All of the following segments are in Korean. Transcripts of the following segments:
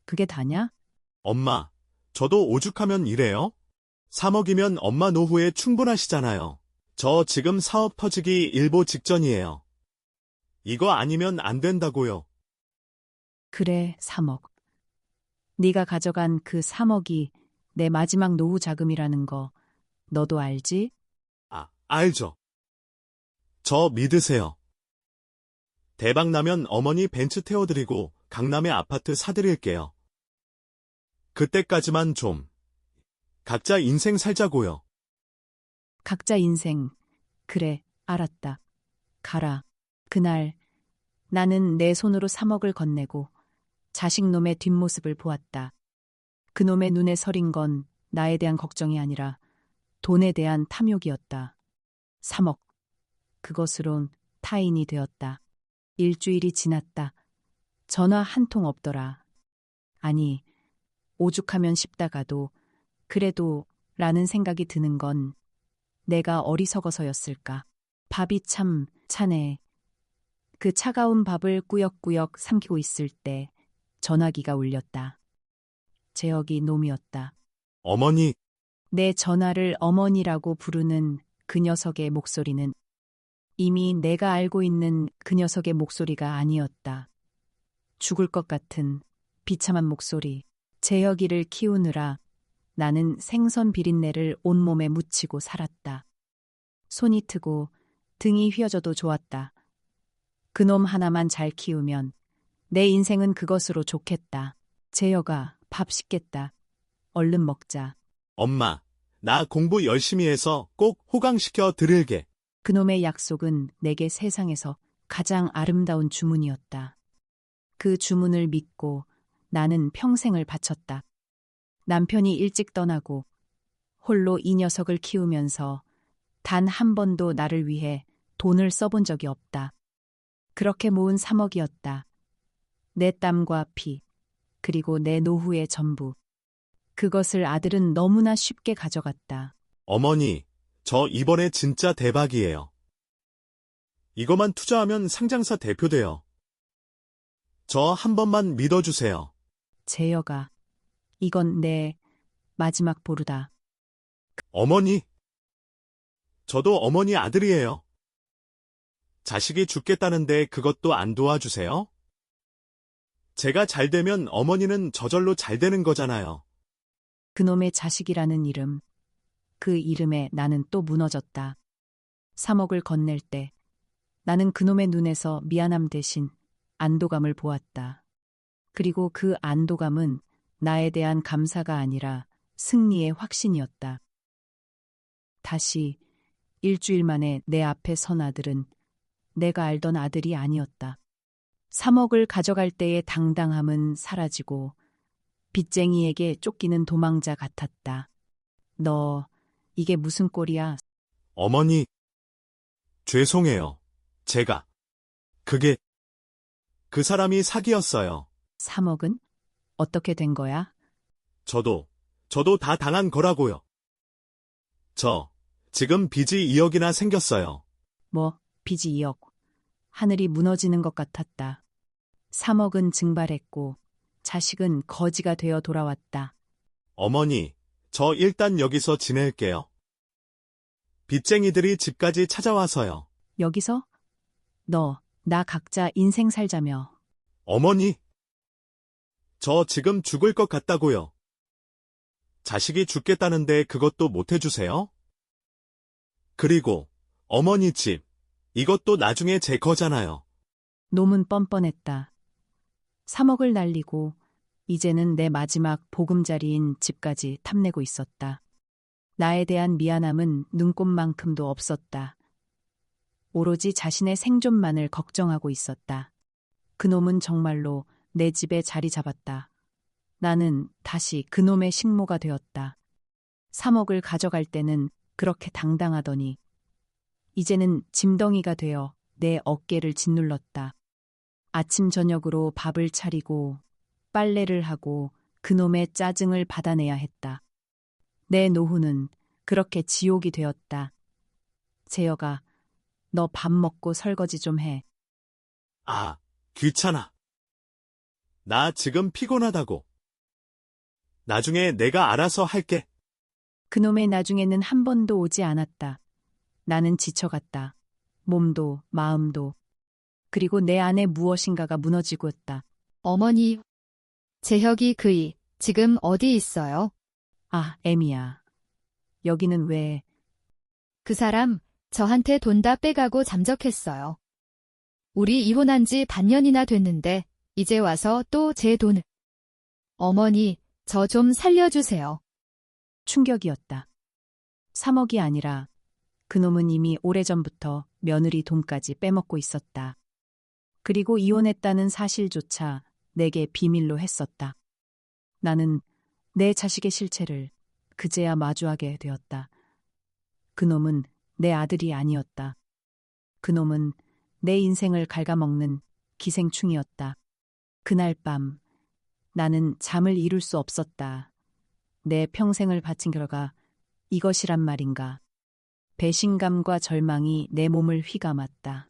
그게 다냐? 엄마, 저도 오죽하면 이래요? 3억이면 엄마 노후에 충분하시잖아요. 저 지금 사업 터지기 일보 직전이에요. 이거 아니면 안 된다고요. 그래, 3억. 네가 가져간 그 3억이 내 마지막 노후 자금이라는 거 너도 알지? 알죠. 저 믿으세요. 대박 나면 어머니 벤츠 태워드리고 강남에 아파트 사드릴게요. 그때까지만 좀 각자 인생 살자고요. 각자 인생. 그래, 알았다. 가라. 그날 나는 내 손으로 3억을 건네고 자식놈의 뒷모습을 보았다. 그놈의 눈에 서린 건 나에 대한 걱정이 아니라 돈에 대한 탐욕이었다. 3억. 그것으론 타인이 되었다. 일주일이 지났다. 전화 한 통 없더라. 아니, 오죽하면 싶다가도 그래도 라는 생각이 드는 건 내가 어리석어서였을까. 밥이 참 차네. 그 차가운 밥을 꾸역꾸역 삼키고 있을 때 전화기가 울렸다. 재혁이 놈이었다. 어머니, 내 전화를 어머니라고 부르는 그 녀석의 목소리는 이미 내가 알고 있는 그 녀석의 목소리가 아니었다. 죽을 것 같은 비참한 목소리. 재혁이를 키우느라 나는 생선 비린내를 온몸에 묻히고 살았다. 손이 트고 등이 휘어져도 좋았다. 그놈 하나만 잘 키우면 내 인생은 그것으로 좋겠다. 재혁아, 밥 식겠다. 얼른 먹자. 엄마, 나 공부 열심히 해서 꼭 호강시켜 드릴게. 그놈의 약속은 내게 세상에서 가장 아름다운 주문이었다. 그 주문을 믿고 나는 평생을 바쳤다. 남편이 일찍 떠나고 홀로 이 녀석을 키우면서 단 한 번도 나를 위해 돈을 써본 적이 없다. 그렇게 모은 3억이었다. 내 땀과 피, 그리고 내 노후의 전부. 그것을 아들은 너무나 쉽게 가져갔다. 어머니, 저 이번에 진짜 대박이에요. 이거만 투자하면 상장사 대표 돼요. 저 한 번만 믿어주세요. 재혁아, 이건 내 마지막 보루다. 어머니, 저도 어머니 아들이에요. 자식이 죽겠다는데 그것도 안 도와주세요? 제가 잘 되면 어머니는 저절로 잘 되는 거잖아요. 그놈의 자식이라는 이름, 그 이름에 나는 또 무너졌다. 3억을 건넬 때 나는 그놈의 눈에서 미안함 대신 안도감을 보았다. 그리고 그 안도감은 나에 대한 감사가 아니라 승리의 확신이었다. 다시 일주일 만에 내 앞에 선 아들은 내가 알던 아들이 아니었다. 3억을 가져갈 때의 당당함은 사라지고 빚쟁이에게 쫓기는 도망자 같았다. 너, 이게 무슨 꼴이야? 어머니, 죄송해요. 제가. 그 사람이 사기였어요. 3억은? 어떻게 된 거야? 저도 다 당한 거라고요. 지금 빚이 2억이나 생겼어요. 뭐, 빚이 2억. 하늘이 무너지는 것 같았다. 3억은 증발했고 자식은 거지가 되어 돌아왔다. 어머니, 저 일단 여기서 지낼게요. 빚쟁이들이 집까지 찾아와서요. 여기서? 너, 나 각자 인생 살자며. 어머니, 저 지금 죽을 것 같다고요. 자식이 죽겠다는데 그것도 못 해주세요? 그리고 어머니 집, 이것도 나중에 제 거잖아요. 놈은 뻔뻔했다. 3억을 날리고 이제는 내 마지막 보금자리인 집까지 탐내고 있었다. 나에 대한 미안함은 눈꼽만큼도 없었다. 오로지 자신의 생존만을 걱정하고 있었다. 그놈은 정말로 내 집에 자리 잡았다. 나는 다시 그놈의 식모가 되었다. 3억을 가져갈 때는 그렇게 당당하더니 이제는 짐덩이가 되어 내 어깨를 짓눌렀다. 아침 저녁으로 밥을 차리고 빨래를 하고 그놈의 짜증을 받아내야 했다. 내 노후는 그렇게 지옥이 되었다. 재혁아, 너 밥 먹고 설거지 좀 해. 귀찮아. 나 지금 피곤하다고. 나중에 내가 알아서 할게. 그놈의 나중에는 한 번도 오지 않았다. 나는 지쳐갔다. 몸도 마음도. 그리고 내 안에 무엇인가가 무너지고 있다. 어머니, 재혁이 그이 지금 어디 있어요? 아, 애미야. 여기는 왜? 그 사람 저한테 돈 다 빼가고 잠적했어요. 우리 이혼한 지 반년이나 됐는데 이제 와서 또 제 돈을. 어머니, 저 좀 살려주세요. 충격이었다. 3억이 아니라 그놈은 이미 오래전부터 며느리 돈까지 빼먹고 있었다. 그리고 이혼했다는 사실조차 내게 비밀로 했었다. 나는 내 자식의 실체를 그제야 마주하게 되었다. 그놈은 내 아들이 아니었다. 그놈은 내 인생을 갉아먹는 기생충이었다. 그날 밤 나는 잠을 이룰 수 없었다. 내 평생을 바친 결과 이것이란 말인가. 배신감과 절망이 내 몸을 휘감았다.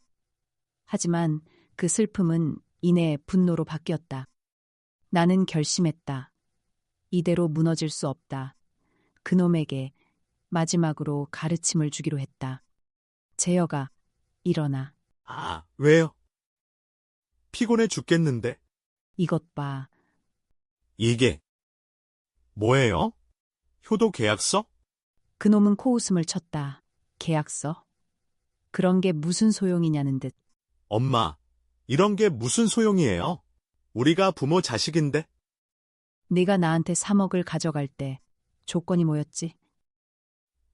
하지만 그 슬픔은 이내 분노로 바뀌었다. 나는 결심했다. 이대로 무너질 수 없다. 그놈에게 마지막으로 가르침을 주기로 했다. 재혁아, 일어나. 아, 왜요? 피곤해 죽겠는데. 이것 봐. 이게 뭐예요? 효도 계약서? 그놈은 코웃음을 쳤다. 계약서? 그런 게 무슨 소용이냐는 듯. 엄마, 이런 게 무슨 소용이에요? 우리가 부모 자식인데? 네가 나한테 3억을 가져갈 때 조건이 뭐였지?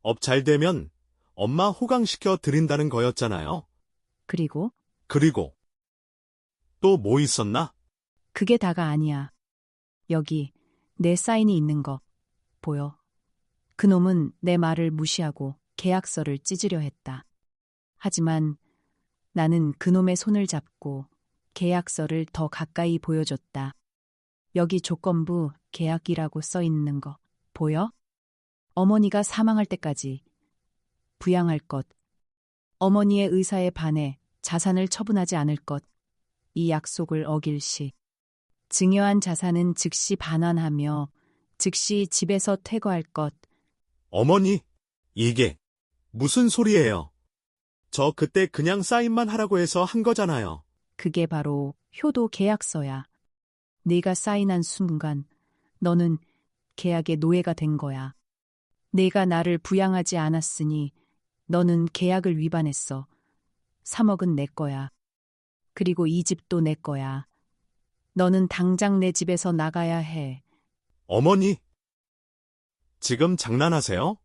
업 잘 되면 엄마 호강시켜 드린다는 거였잖아요. 그리고 그리고 또 뭐 있었나? 그게 다가 아니야. 여기 내 사인이 있는 거 보여? 그놈은 내 말을 무시하고 계약서를 찢으려 했다. 하지만 나는 그놈의 손을 잡고 계약서를 더 가까이 보여줬다. 여기 조건부 계약이라고 써 있는 거 보여? 어머니가 사망할 때까지 부양할 것, 어머니의 의사에 반해 자산을 처분하지 않을 것, 이 약속을 어길 시 증여한 자산은 즉시 반환하며 즉시 집에서 퇴거할 것. 어머니, 이게 무슨 소리예요? 저 그때 그냥 사인만 하라고 해서 한 거잖아요. 그게 바로 효도 계약서야. 네가 사인한 순간 너는 계약의 노예가 된 거야. 내가 나를 부양하지 않았으니 너는 계약을 위반했어. 3억은 내 거야. 그리고 이 집도 내 거야. 너는 당장 내 집에서 나가야 해. 어머니, 지금 장난하세요?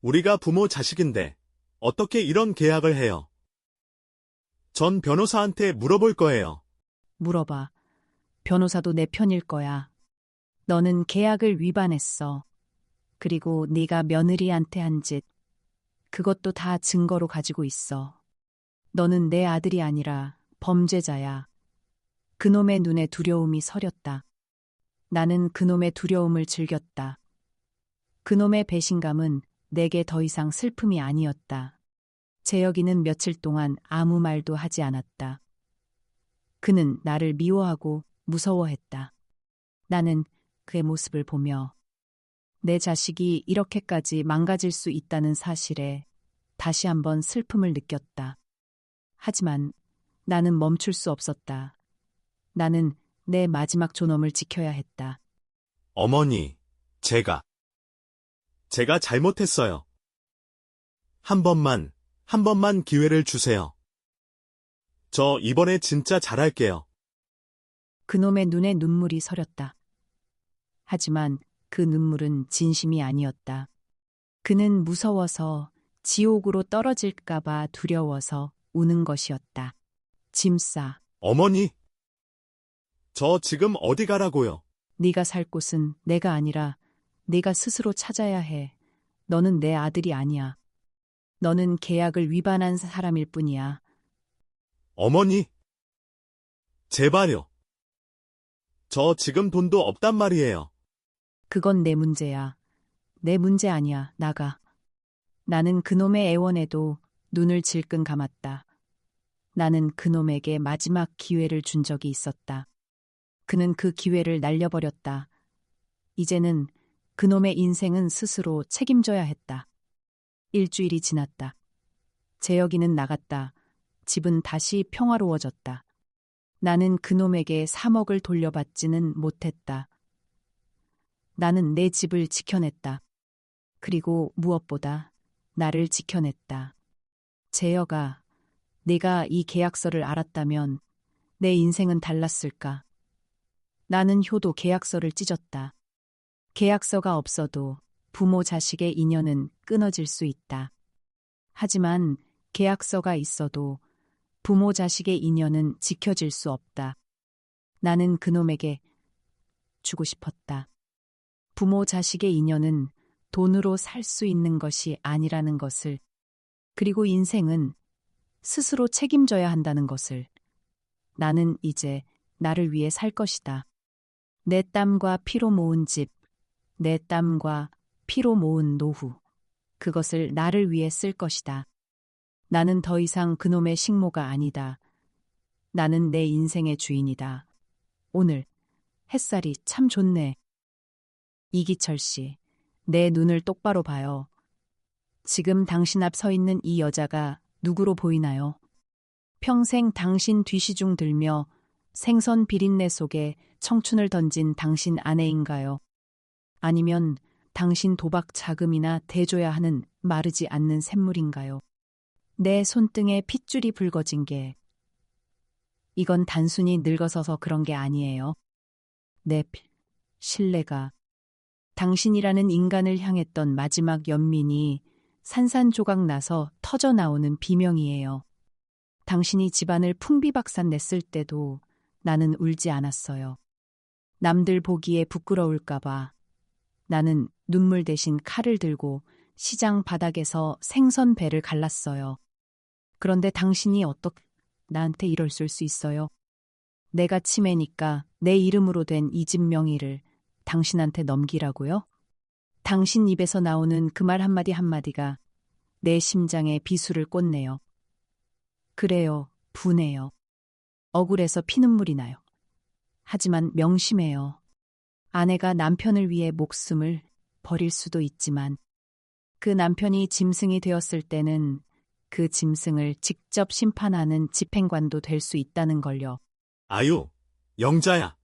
우리가 부모 자식인데 어떻게 이런 계약을 해요? 전 변호사한테 물어볼 거예요. 물어봐. 변호사도 내 편일 거야. 너는 계약을 위반했어. 그리고 네가 며느리한테 한 짓, 그것도 다 증거로 가지고 있어. 너는 내 아들이 아니라 범죄자야. 그놈의 눈에 두려움이 서렸다. 나는 그놈의 두려움을 즐겼다. 그놈의 배신감은 내게 더 이상 슬픔이 아니었다. 재혁이는 며칠 동안 아무 말도 하지 않았다. 그는 나를 미워하고 무서워했다. 나는 그의 모습을 보며 내 자식이 이렇게까지 망가질 수 있다는 사실에 다시 한번 슬픔을 느꼈다. 하지만 나는 멈출 수 없었다. 나는 내 마지막 존엄을 지켜야 했다. 어머니, 제가 잘못했어요. 한 번만 기회를 주세요. 저 이번에 진짜 잘할게요. 그놈의 눈에 눈물이 서렸다. 하지만 그 눈물은 진심이 아니었다. 그는 무서워서 지옥으로 떨어질까봐 두려워서 우는 것이었다. 짐 싸. 어머니, 저 지금 어디 가라고요? 네가 살 곳은 내가 아니라 네가 스스로 찾아야 해. 너는 내 아들이 아니야. 너는 계약을 위반한 사람일 뿐이야. 어머니, 제발요. 저 지금 돈도 없단 말이에요. 그건 내 문제야. 내 문제 아니야. 나가. 나는 그놈의 애원에도 눈을 질끈 감았다. 나는 그놈에게 마지막 기회를 준 적이 있었다. 그는 그 기회를 날려버렸다. 이제는 그놈의 인생은 스스로 책임져야 했다. 일주일이 지났다. 재혁이는 나갔다. 집은 다시 평화로워졌다. 나는 그놈에게 3억을 돌려받지는 못했다. 나는 내 집을 지켜냈다. 그리고 무엇보다 나를 지켜냈다. 재혁아, 네가 이 계약서를 알았다면 내 인생은 달랐을까? 나는 효도 계약서를 찢었다. 계약서가 없어도 부모 자식의 인연은 끊어질 수 있다. 하지만 계약서가 있어도 부모 자식의 인연은 지켜질 수 없다. 나는 그놈에게 주고 싶었다. 부모 자식의 인연은 돈으로 살 수 있는 것이 아니라는 것을, 그리고 인생은 스스로 책임져야 한다는 것을. 나는 이제 나를 위해 살 것이다. 내 땀과 피로 모은 집, 내 땀과 피로 모은 노후, 그것을 나를 위해 쓸 것이다. 나는 더 이상 그놈의 식모가 아니다. 나는 내 인생의 주인이다. 오늘 햇살이 참 좋네. 이기철 씨, 내 눈을 똑바로 봐요. 지금 당신 앞 서 있는 이 여자가 누구로 보이나요? 평생 당신 뒤시중 들며 생선 비린내 속에 청춘을 던진 당신 아내인가요? 아니면 당신 도박 자금이나 대줘야 하는 마르지 않는 샘물인가요? 내 손등에 핏줄이 붉어진 게, 이건 단순히 늙어서서 그런 게 아니에요. 내 신뢰가, 당신이라는 인간을 향했던 마지막 연민이 산산조각 나서 터져 나오는 비명이에요. 당신이 집안을 풍비박산 냈을 때도 나는 울지 않았어요. 남들 보기에 부끄러울까봐 나는 눈물 대신 칼을 들고 시장 바닥에서 생선 배를 갈랐어요. 그런데 당신이 어떻게 나한테 이럴 수 있어요? 내가 치매니까 내 이름으로 된 이 집 명의를 당신한테 넘기라고요? 당신 입에서 나오는 그 말 한마디 한마디가 내 심장에 비수를 꽂네요. 그래요, 분해요. 억울해서 피눈물이 나요. 하지만 명심해요. 아내가 남편을 위해 목숨을 버릴 수도 있지만 그 남편이 짐승이 되었을 때는 그 짐승을 직접 심판하는 집행관도 될 수 있다는 걸요. 아유, 영자야.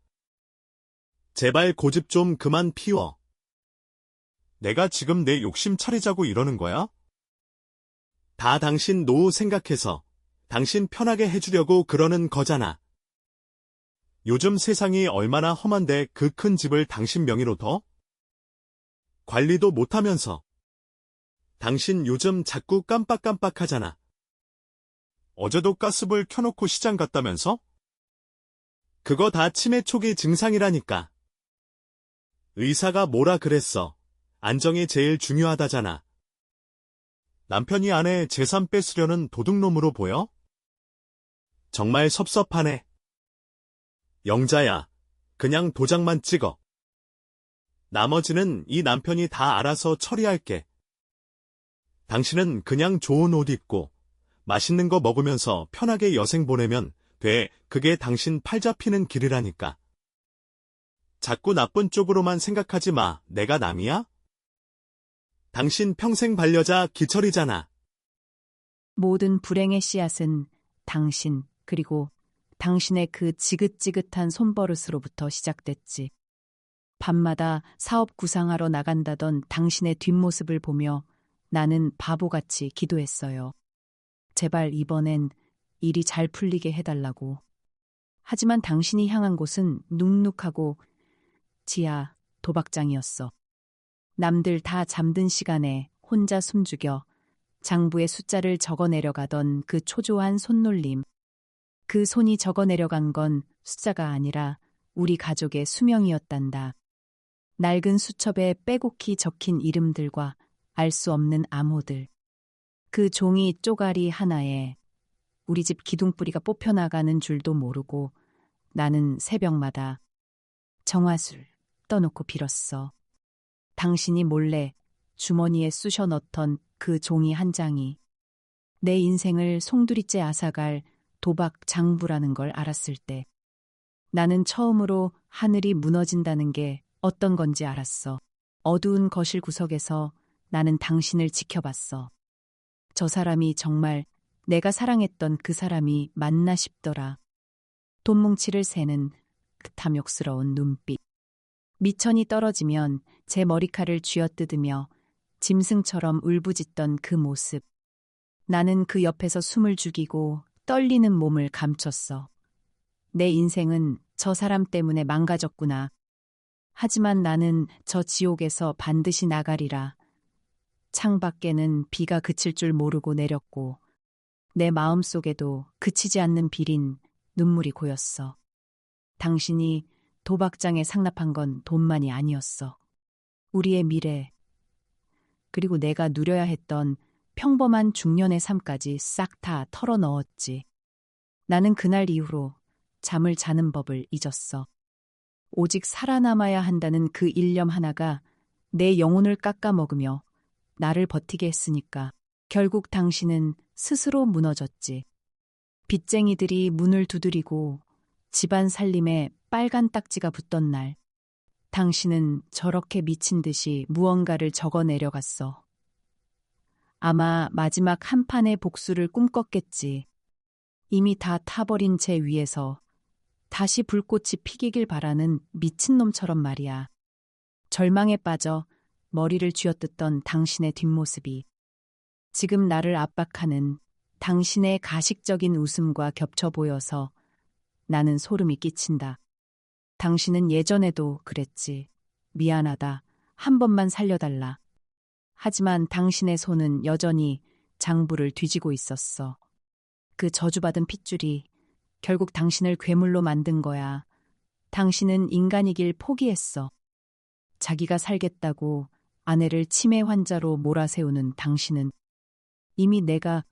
제발 고집 좀 그만 피워. 내가 지금 내 욕심 차리자고 이러는 거야? 다 당신 노후 생각해서 당신 편하게 해주려고 그러는 거잖아. 요즘 세상이 얼마나 험한데 그 큰 집을 당신 명의로 둬? 관리도 못하면서. 당신 요즘 자꾸 깜빡깜빡하잖아. 어제도 가스불 켜놓고 시장 갔다면서? 그거 다 치매 초기 증상이라니까. 의사가 뭐라 그랬어. 안정이 제일 중요하다잖아. 남편이 아내 재산 뺏으려는 도둑놈으로 보여? 정말 섭섭하네. 영자야, 그냥 도장만 찍어. 나머지는 이 남편이 다 알아서 처리할게. 당신은 그냥 좋은 옷 입고 맛있는 거 먹으면서 편하게 여생 보내면 돼. 그게 당신 팔 잡히는 길이라니까. 자꾸 나쁜 쪽으로만 생각하지 마. 내가 남이야? 당신 평생 반려자 기철이잖아. 모든 불행의 씨앗은 당신, 그리고 당신의 그 지긋지긋한 손버릇으로부터 시작됐지. 밤마다 사업 구상하러 나간다던 당신의 뒷모습을 보며 나는 바보같이 기도했어요. 제발 이번엔 일이 잘 풀리게 해달라고. 하지만 당신이 향한 곳은 눅눅하고 지하 도박장이었어. 남들 다 잠든 시간에 혼자 숨죽여 장부의 숫자를 적어내려가던 그 초조한 손놀림. 그 손이 적어내려간 건 숫자가 아니라 우리 가족의 수명이었단다. 낡은 수첩에 빼곡히 적힌 이름들과 알 수 없는 암호들. 그 종이 쪼가리 하나에 우리 집 기둥뿌리가 뽑혀나가는 줄도 모르고 나는 새벽마다 정화술 떠놓고 빌었어. 당신이 몰래 주머니에 쑤셔 넣던 그 종이 한 장이 내 인생을 송두리째 앗아갈 도박 장부라는 걸 알았을 때 나는 처음으로 하늘이 무너진다는 게 어떤 건지 알았어. 어두운 거실 구석에서 나는 당신을 지켜봤어. 저 사람이 정말 내가 사랑했던 그 사람이 맞나 싶더라. 돈뭉치를 세는 그 탐욕스러운 눈빛. 미천이 떨어지면 제 머리칼을 쥐어뜯으며 짐승처럼 울부짖던 그 모습. 나는 그 옆에서 숨을 죽이고 떨리는 몸을 감췄어. 내 인생은 저 사람 때문에 망가졌구나. 하지만 나는 저 지옥에서 반드시 나가리라. 창밖에는 비가 그칠 줄 모르고 내렸고 내 마음속에도 그치지 않는 비린 눈물이 고였어. 당신이 도박장에 상납한 건 돈만이 아니었어. 우리의 미래, 그리고 내가 누려야 했던 평범한 중년의 삶까지 싹 다 털어넣었지. 나는 그날 이후로 잠을 자는 법을 잊었어. 오직 살아남아야 한다는 그 일념 하나가 내 영혼을 깎아먹으며 나를 버티게 했으니까 결국 당신은 스스로 무너졌지. 빚쟁이들이 문을 두드리고 집안 살림에 빨간 딱지가 붙던 날, 당신은 저렇게 미친 듯이 무언가를 적어 내려갔어. 아마 마지막 한 판의 복수를 꿈꿨겠지. 이미 다 타버린 제 위에서 다시 불꽃이 피기길 바라는 미친놈처럼 말이야. 절망에 빠져 머리를 쥐어뜯던 당신의 뒷모습이 지금 나를 압박하는 당신의 가식적인 웃음과 겹쳐 보여서 나는 소름이 끼친다. 당신은 예전에도 그랬지. 미안하다. 한 번만 살려달라. 하지만 당신의 손은 여전히 장부를 뒤지고 있었어. 그 저주받은 핏줄이 결국 당신을 괴물로 만든 거야. 당신은 인간이길 포기했어. 자기가 살겠다고 아내를 치매 환자로 몰아세우는 당신은 이미 내가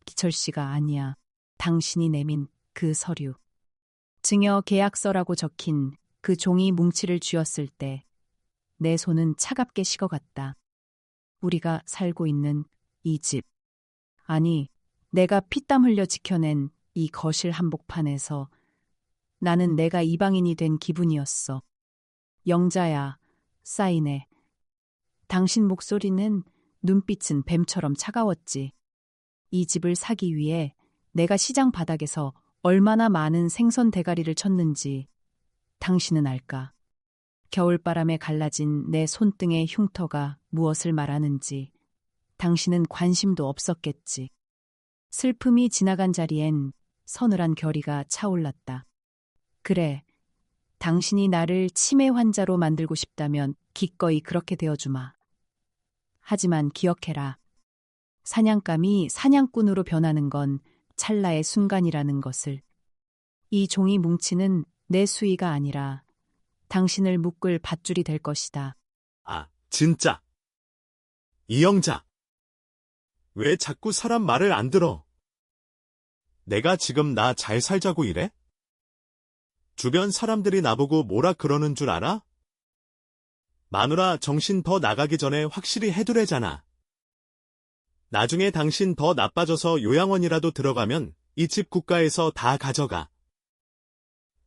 기철 씨가 아니야. 당신이 내민 그 서류. 증여 계약서라고 적힌 그 종이 뭉치를 쥐었을 때 내 손은 차갑게 식어갔다. 우리가 살고 있는 이 집. 아니, 내가 피땀 흘려 지켜낸 이 거실 한복판에서 나는 내가 이방인이 된 기분이었어. 영자야, 사인해. 당신 목소리는 눈빛은 뱀처럼 차가웠지. 이 집을 사기 위해 내가 시장 바닥에서 얼마나 많은 생선 대가리를 쳤는지 당신은 알까? 겨울바람에 갈라진 내 손등의 흉터가 무엇을 말하는지 당신은 관심도 없었겠지. 슬픔이 지나간 자리엔 서늘한 결의가 차올랐다. 그래, 당신이 나를 치매 환자로 만들고 싶다면 기꺼이 그렇게 되어주마. 하지만 기억해라. 사냥감이 사냥꾼으로 변하는 건 찰나의 순간이라는 것을. 이 종이 뭉치는 내 수의가 아니라 당신을 묶을 밧줄이 될 것이다. 아, 진짜. 이영자. 왜 자꾸 사람 말을 안 들어? 내가 지금 나 잘 살자고 이래? 주변 사람들이 나보고 뭐라 그러는 줄 알아? 마누라 정신 더 나가기 전에 확실히 해두래잖아. 나중에 당신 더 나빠져서 요양원이라도 들어가면 이 집 국가에서 다 가져가.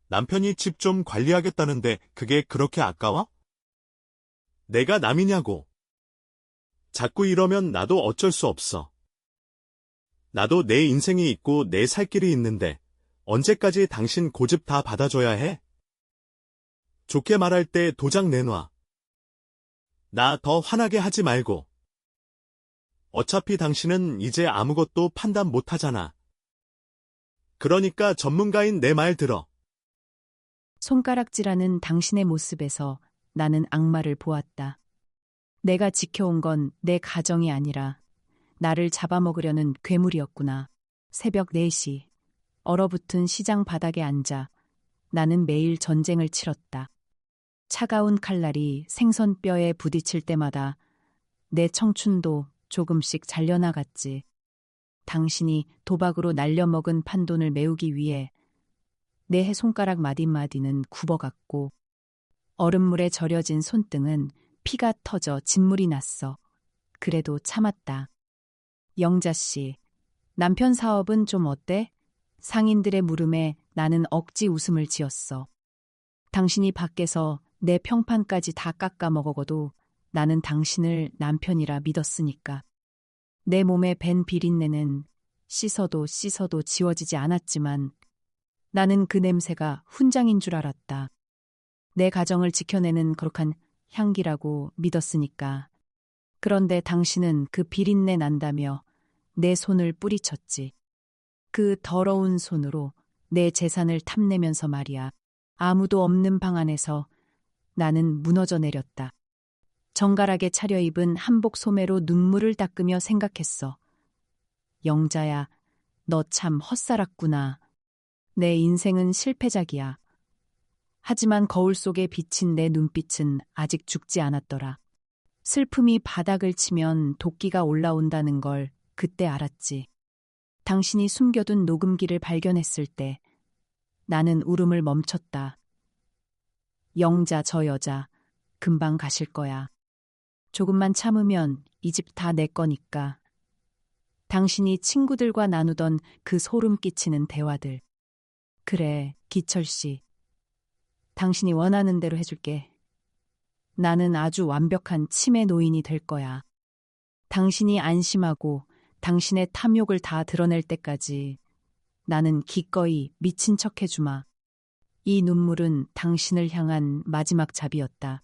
남편이 집 좀 관리하겠다는데 그게 그렇게 아까워? 내가 남이냐고. 자꾸 이러면 나도 어쩔 수 없어. 나도 내 인생이 있고 내 살 길이 있는데 언제까지 당신 고집 다 받아줘야 해? 좋게 말할 때 도장 내놔. 나 더 화나게 하지 말고. 어차피 당신은 이제 아무것도 판단 못하잖아. 그러니까 전문가인 내 말 들어. 손가락질하는 당신의 모습에서 나는 악마를 보았다. 내가 지켜온 건 내 가정이 아니라 나를 잡아먹으려는 괴물이었구나. 새벽 4시, 얼어붙은 시장 바닥에 앉아 나는 매일 전쟁을 치렀다. 차가운 칼날이 생선뼈에 부딪힐 때마다 내 청춘도 조금씩 잘려나갔지. 당신이 도박으로 날려먹은 판돈을 메우기 위해 내 손가락 마디마디는 굽어갔고 얼음물에 절여진 손등은 피가 터져 진물이 났어. 그래도 참았다. 영자씨, 남편 사업은 좀 어때? 상인들의 물음에 나는 억지 웃음을 지었어. 당신이 밖에서 내 평판까지 다 깎아 먹어도 나는 당신을 남편이라 믿었으니까. 내 몸에 밴 비린내는 씻어도 씻어도 지워지지 않았지만 나는 그 냄새가 훈장인 줄 알았다. 내 가정을 지켜내는 거룩한 향기라고 믿었으니까. 그런데 당신은 그 비린내 난다며 내 손을 뿌리쳤지. 그 더러운 손으로 내 재산을 탐내면서 말이야. 아무도 없는 방 안에서 나는 무너져 내렸다. 정갈하게 차려입은 한복 소매로 눈물을 닦으며 생각했어. 영자야, 너 참 헛살았구나. 내 인생은 실패작이야. 하지만 거울 속에 비친 내 눈빛은 아직 죽지 않았더라. 슬픔이 바닥을 치면 도끼가 올라온다는 걸 그때 알았지. 당신이 숨겨둔 녹음기를 발견했을 때 나는 울음을 멈췄다. 영자, 저 여자 금방 가실 거야. 조금만 참으면 이 집 다 내 거니까. 당신이 친구들과 나누던 그 소름 끼치는 대화들. 그래, 기철 씨. 당신이 원하는 대로 해줄게. 나는 아주 완벽한 치매 노인이 될 거야. 당신이 안심하고 당신의 탐욕을 다 드러낼 때까지 나는 기꺼이 미친 척 해주마. 이 눈물은 당신을 향한 마지막 잡이었다.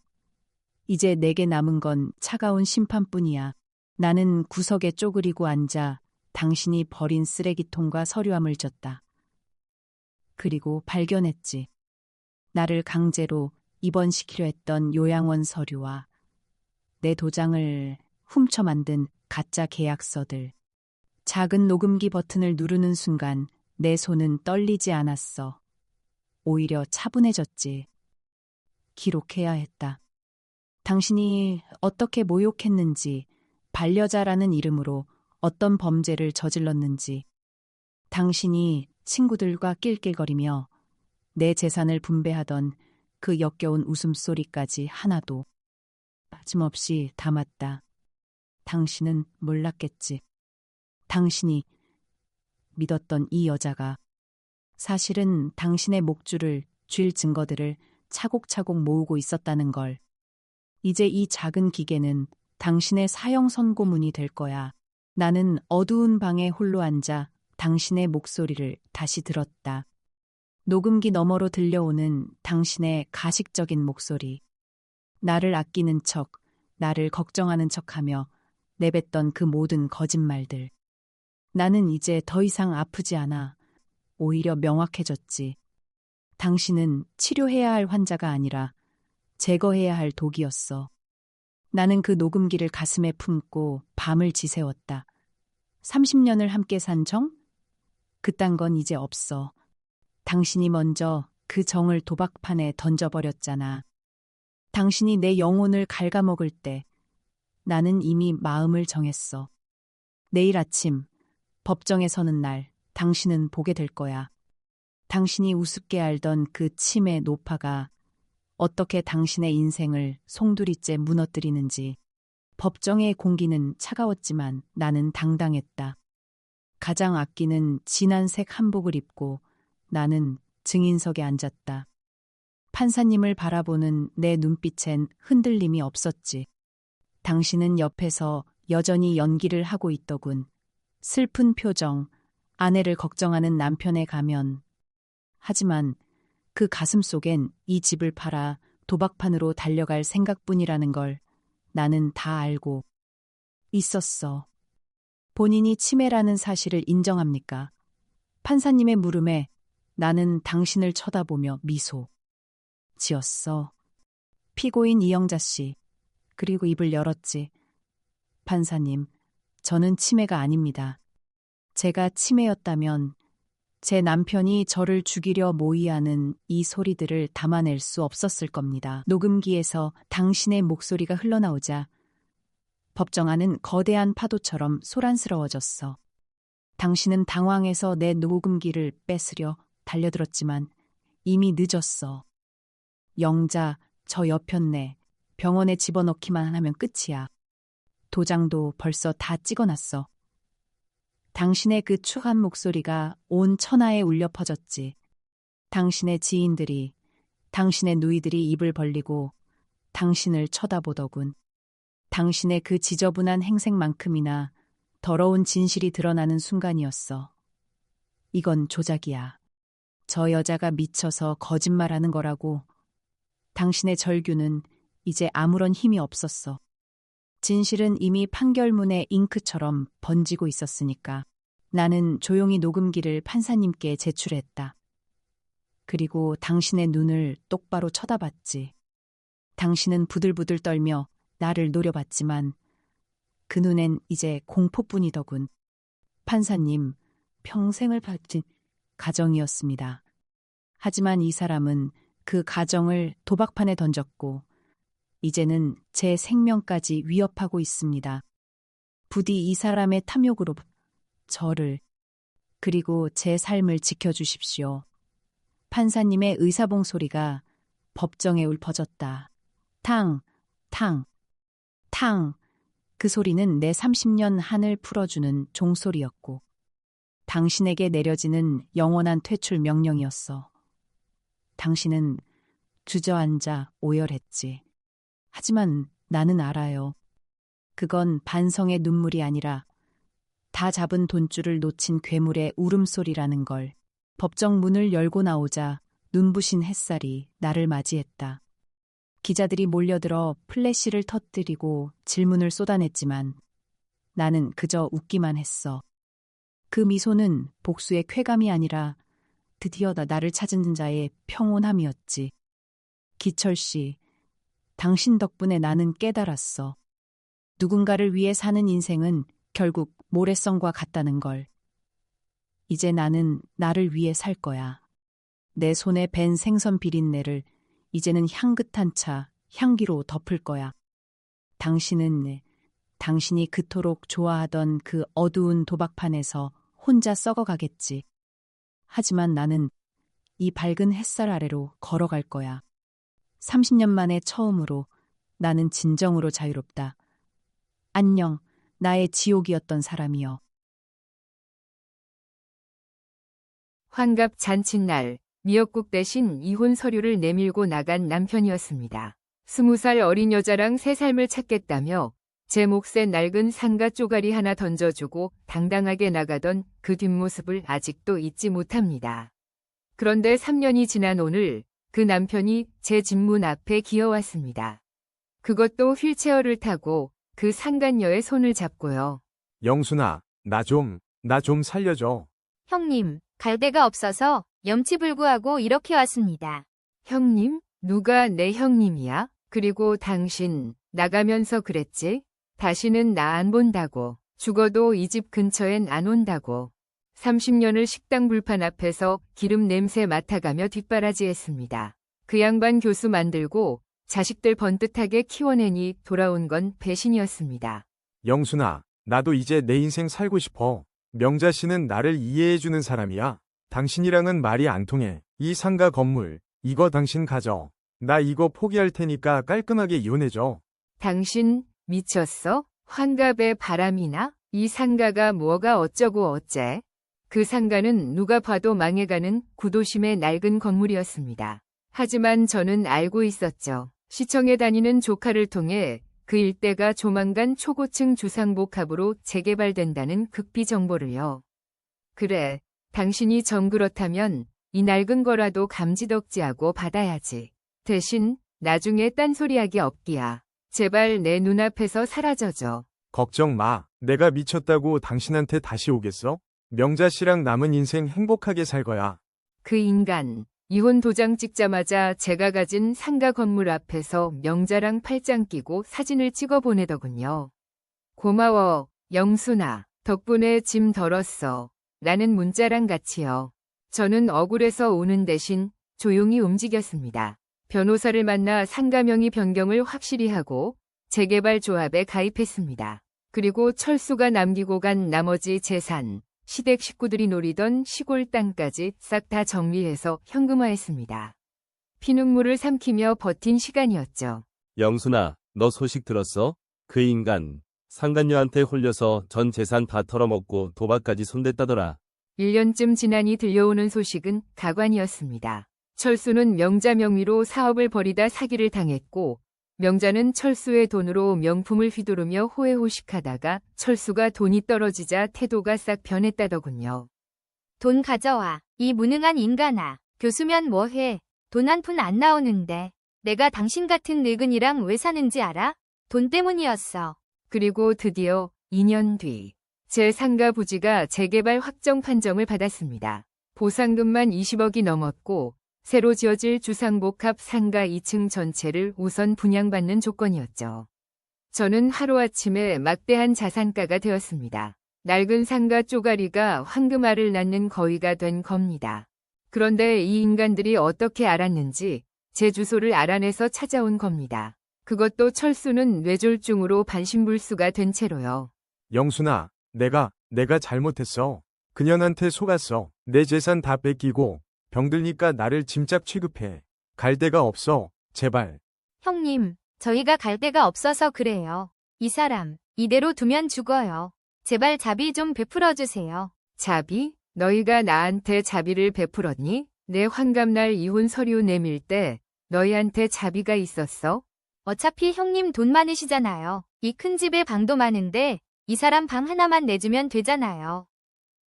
이제 내게 남은 건 차가운 심판뿐이야. 나는 구석에 쪼그리고 앉아 당신이 버린 쓰레기통과 서류함을 졌다. 그리고 발견했지. 나를 강제로 입원시키려 했던 요양원 서류와 내 도장을 훔쳐 만든 가짜 계약서들. 작은 녹음기 버튼을 누르는 순간 내 손은 떨리지 않았어. 오히려 차분해졌지. 기록해야 했다. 당신이 어떻게 모욕했는지, 반려자라는 이름으로 어떤 범죄를 저질렀는지, 당신이 친구들과 낄낄거리며 내 재산을 분배하던 그 역겨운 웃음소리까지 하나도 빠짐없이 담았다. 당신은 몰랐겠지. 당신이 믿었던 이 여자가 사실은 당신의 목줄을 쥘 증거들을 차곡차곡 모으고 있었다는 걸. 이제 이 작은 기계는 당신의 사형 선고문이 될 거야. 나는 어두운 방에 홀로 앉아 당신의 목소리를 다시 들었다. 녹음기 너머로 들려오는 당신의 가식적인 목소리. 나를 아끼는 척, 나를 걱정하는 척하며 내뱉던 그 모든 거짓말들. 나는 이제 더 이상 아프지 않아. 오히려 명확해졌지. 당신은 치료해야 할 환자가 아니라 제거해야 할 독이었어. 나는 그 녹음기를 가슴에 품고 밤을 지새웠다. 30년을 함께 산 정? 그딴 건 이제 없어. 당신이 먼저 그 정을 도박판에 던져버렸잖아. 당신이 내 영혼을 갉아먹을 때 나는 이미 마음을 정했어. 내일 아침 법정에 서는 날 당신은 보게 될 거야. 당신이 우습게 알던 그 치매 노파가 어떻게 당신의 인생을 송두리째 무너뜨리는지. 법정의 공기는 차가웠지만 나는 당당했다. 가장 아끼는 진한색 한복을 입고 나는 증인석에 앉았다. 판사님을 바라보는 내 눈빛엔 흔들림이 없었지. 당신은 옆에서 여전히 연기를 하고 있더군. 슬픈 표정, 아내를 걱정하는 남편의 가면. 하지만 그 가슴 속엔 이 집을 팔아 도박판으로 달려갈 생각뿐이라는 걸 나는 다 알고 있었어. 본인이 치매라는 사실을 인정합니까? 판사님의 물음에 나는 당신을 쳐다보며 미소 지었어. 피고인 이영자 씨, 그리고 입을 열었지. 판사님, 저는 치매가 아닙니다. 제가 치매였다면 제 남편이 저를 죽이려 모의하는 이 소리들을 담아낼 수 없었을 겁니다. 녹음기에서 당신의 목소리가 흘러나오자 법정 안은 거대한 파도처럼 소란스러워졌어. 당신은 당황해서 내 녹음기를 뺏으려 달려들었지만 이미 늦었어. 영자, 저 여편네. 병원에 집어넣기만 하면 끝이야. 도장도 벌써 다 찍어놨어. 당신의 그 추한 목소리가 온 천하에 울려 퍼졌지. 당신의 지인들이, 당신의 누이들이 입을 벌리고 당신을 쳐다보더군. 당신의 그 지저분한 행색만큼이나 더러운 진실이 드러나는 순간이었어. 이건 조작이야. 저 여자가 미쳐서 거짓말하는 거라고. 당신의 절규는 이제 아무런 힘이 없었어. 진실은 이미 판결문의 잉크처럼 번지고 있었으니까. 나는 조용히 녹음기를 판사님께 제출했다. 그리고 당신의 눈을 똑바로 쳐다봤지. 당신은 부들부들 떨며 나를 노려봤지만 그 눈엔 이제 공포뿐이더군. 판사님, 평생을 바친 가정이었습니다. 하지만 이 사람은 그 가정을 도박판에 던졌고 이제는 제 생명까지 위협하고 있습니다. 부디 이 사람의 탐욕으로 저를 그리고 제 삶을 지켜주십시오. 판사님의 의사봉 소리가 법정에 울퍼졌다. 탕, 탕, 탕. 그 소리는 내 30년 한을 풀어주는 종소리였고 당신에게 내려지는 영원한 퇴출 명령이었어. 당신은 주저앉아 오열했지. 하지만 나는 알아요. 그건 반성의 눈물이 아니라 다 잡은 돈줄을 놓친 괴물의 울음소리라는 걸. 법정 문을 열고 나오자 눈부신 햇살이 나를 맞이했다. 기자들이 몰려들어 플래시를 터뜨리고 질문을 쏟아냈지만 나는 그저 웃기만 했어. 그 미소는 복수의 쾌감이 아니라 드디어 나를 찾은 자의 평온함이었지. 기철 씨, 당신 덕분에 나는 깨달았어. 누군가를 위해 사는 인생은 결국 모래성과 같다는 걸. 이제 나는 나를 위해 살 거야. 내 손에 밴 생선 비린내를 이제는 향긋한 차, 향기로 덮을 거야. 당신이 그토록 좋아하던 그 어두운 도박판에서 혼자 썩어가겠지. 하지만 나는 이 밝은 햇살 아래로 걸어갈 거야. 30년 만에 처음으로 나는 진정으로 자유롭다. 안녕, 나의 지옥이었던 사람이여. 환갑 잔칫날, 미역국 대신 이혼 서류를 내밀고 나간 남편이었습니다. 20살 어린 여자랑 새 삶을 찾겠다며 제 몫에 낡은 상가 쪼가리 하나 던져주고 당당하게 나가던 그 뒷모습을 아직도 잊지 못합니다. 그런데 3년이 지난 오늘 그 남편이 제 집 문 앞에 기어왔습니다. 그것도 휠체어를 타고 그 상간녀의 손을 잡고요. 영순아, 나 좀 살려줘. 형님, 갈 데가 없어서 염치불구하고 이렇게 왔습니다. 형님? 누가 내 형님이야? 그리고 당신 나가면서 그랬지? 다시는 나 안 본다고. 죽어도 이 집 근처엔 안 온다고. 30년을 식당 불판 앞에서 기름 냄새 맡아가며 뒷바라지했습니다. 그 양반 교수 만들고 자식들 번듯하게 키워내니 돌아온 건 배신이었습니다. 영순아, 나도 이제 내 인생 살고 싶어. 명자 씨는 나를 이해해주는 사람이야. 당신이랑은 말이 안 통해. 이 상가 건물, 이거 당신 가져. 나 이거 포기할 테니까 깔끔하게 이혼해줘. 당신 미쳤어? 환갑에 바람이나? 이 상가가 뭐가 어쩌고 어째? 그 상가는 누가 봐도 망해가는 구도심의 낡은 건물이었습니다. 하지만 저는 알고 있었죠. 시청에 다니는 조카를 통해 그 일대가 조만간 초고층 주상복합으로 재개발된다는 극비 정보를요. 그래, 당신이 정 그렇다면 이 낡은 거라도 감지덕지하고 받아야지. 대신 나중에 딴소리하기 없기야. 제발 내 눈앞에서 사라져줘. 걱정 마. 내가 미쳤다고 당신한테 다시 오겠어? 명자 씨랑 남은 인생 행복하게 살 거야. 그 인간, 이혼 도장 찍자마자 제가 가진 상가 건물 앞에서 명자랑 팔짱 끼고 사진을 찍어 보내더군요. 고마워, 영순아. 덕분에 짐 덜었어. 라는 문자랑 같이요. 저는 억울해서 오는 대신 조용히 움직였습니다. 변호사를 만나 상가 명의 변경을 확실히 하고 재개발 조합에 가입했습니다. 그리고 철수가 남기고 간 나머지 재산, 시댁 식구들이 노리던 시골 땅까지 싹 다 정리해서 현금화했습니다. 피눈물을 삼키며 버틴 시간이었죠. 영순아, 너 소식 들었어? 그 인간, 상간녀한테 홀려서 전 재산 다 털어먹고 도박까지 손댔다더라. 1년쯤 지나니 들려오는 소식은 가관이었습니다. 철수는 명자 명의로 사업을 벌이다 사기를 당했고 명자는 철수의 돈으로 명품을 휘두르며 호혜호식하다가 철수가 돈이 떨어지자 태도가 싹 변했다더군요. 돈 가져와. 이 무능한 인간아. 교수면 뭐해. 돈 한 푼 안 나오는데. 내가 당신 같은 늙은이랑 왜 사는지 알아? 돈 때문이었어. 그리고 드디어 2년 뒤 제 상가 부지가 재개발 확정 판정을 받았습니다. 보상금만 20억이 넘었고 새로 지어질 주상복합 상가 2층 전체를 우선 분양받는 조건이었죠. 저는 하루아침에 막대한 자산가가 되었습니다. 낡은 상가 쪼가리가 황금알을 낳는 거위가 된 겁니다. 그런데 이 인간들이 어떻게 알았는지 제 주소를 알아내서 찾아온 겁니다. 그것도 철수는 뇌졸중으로 반신불수가 된 채로요. 영순아, 내가 잘못했어. 그년한테 속았어. 내 재산 다 뺏기고 병들니까 나를 짐짝 취급해. 갈 데가 없어. 제발. 형님, 저희가 갈 데가 없어서 그래요. 이 사람, 이대로 두면 죽어요. 제발 자비 좀 베풀어주세요. 자비? 너희가 나한테 자비를 베풀었니? 내 환갑날 이혼 서류 내밀 때 너희한테 자비가 있었어? 어차피 형님 돈 많으시잖아요. 이 큰 집에 방도 많은데 이 사람 방 하나만 내주면 되잖아요.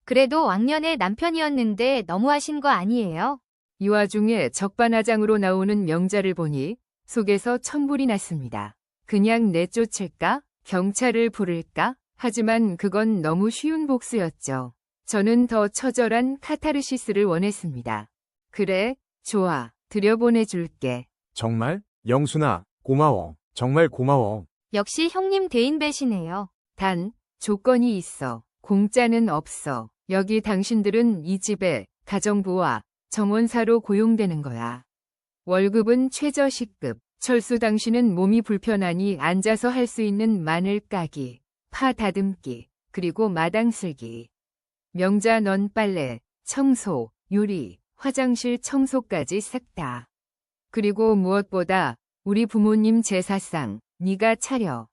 그래도 왕년에 남편이었는데 너무하신 거 아니에요? 이 와중에 적반하장으로 나오는 명자를 보니 속에서 천불이 났습니다. 그냥 내쫓을까? 경찰을 부를까? 하지만 그건 너무 쉬운 복수였죠. 저는 더 처절한 카타르시스를 원했습니다. 그래, 좋아. 들여보내줄게. 정말? 영순아, 고마워. 정말 고마워. 역시 형님 대인배시네요. 단, 조건이 있어. 공짜는 없어. 여기 당신들은 이 집에 가정부와 정원사로 고용되는 거야. 월급은 최저시급. 철수 당신은 몸이 불편하니 앉아서 할 수 있는 마늘 까기, 파 다듬기, 그리고 마당 쓸기. 명자 넌 빨래, 청소, 요리, 화장실 청소까지 싹 다. 그리고 무엇보다 우리 부모님 제사상 네가 차려.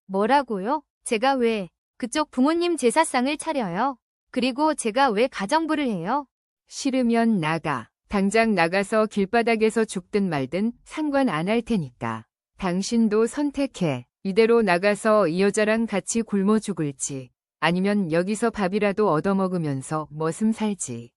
뭐라고요? 제가 왜 그쪽 부모님 제사상을 차려요? 그리고 제가 왜 가정부를 해요? 싫으면 나가. 당장 나가서 길바닥에서 죽든 말든 상관 안 할 테니까. 당신도 선택해. 이대로 나가서 이 여자랑 같이 굶어 죽을지 아니면 여기서 밥이라도 얻어먹으면서 머슴 살지.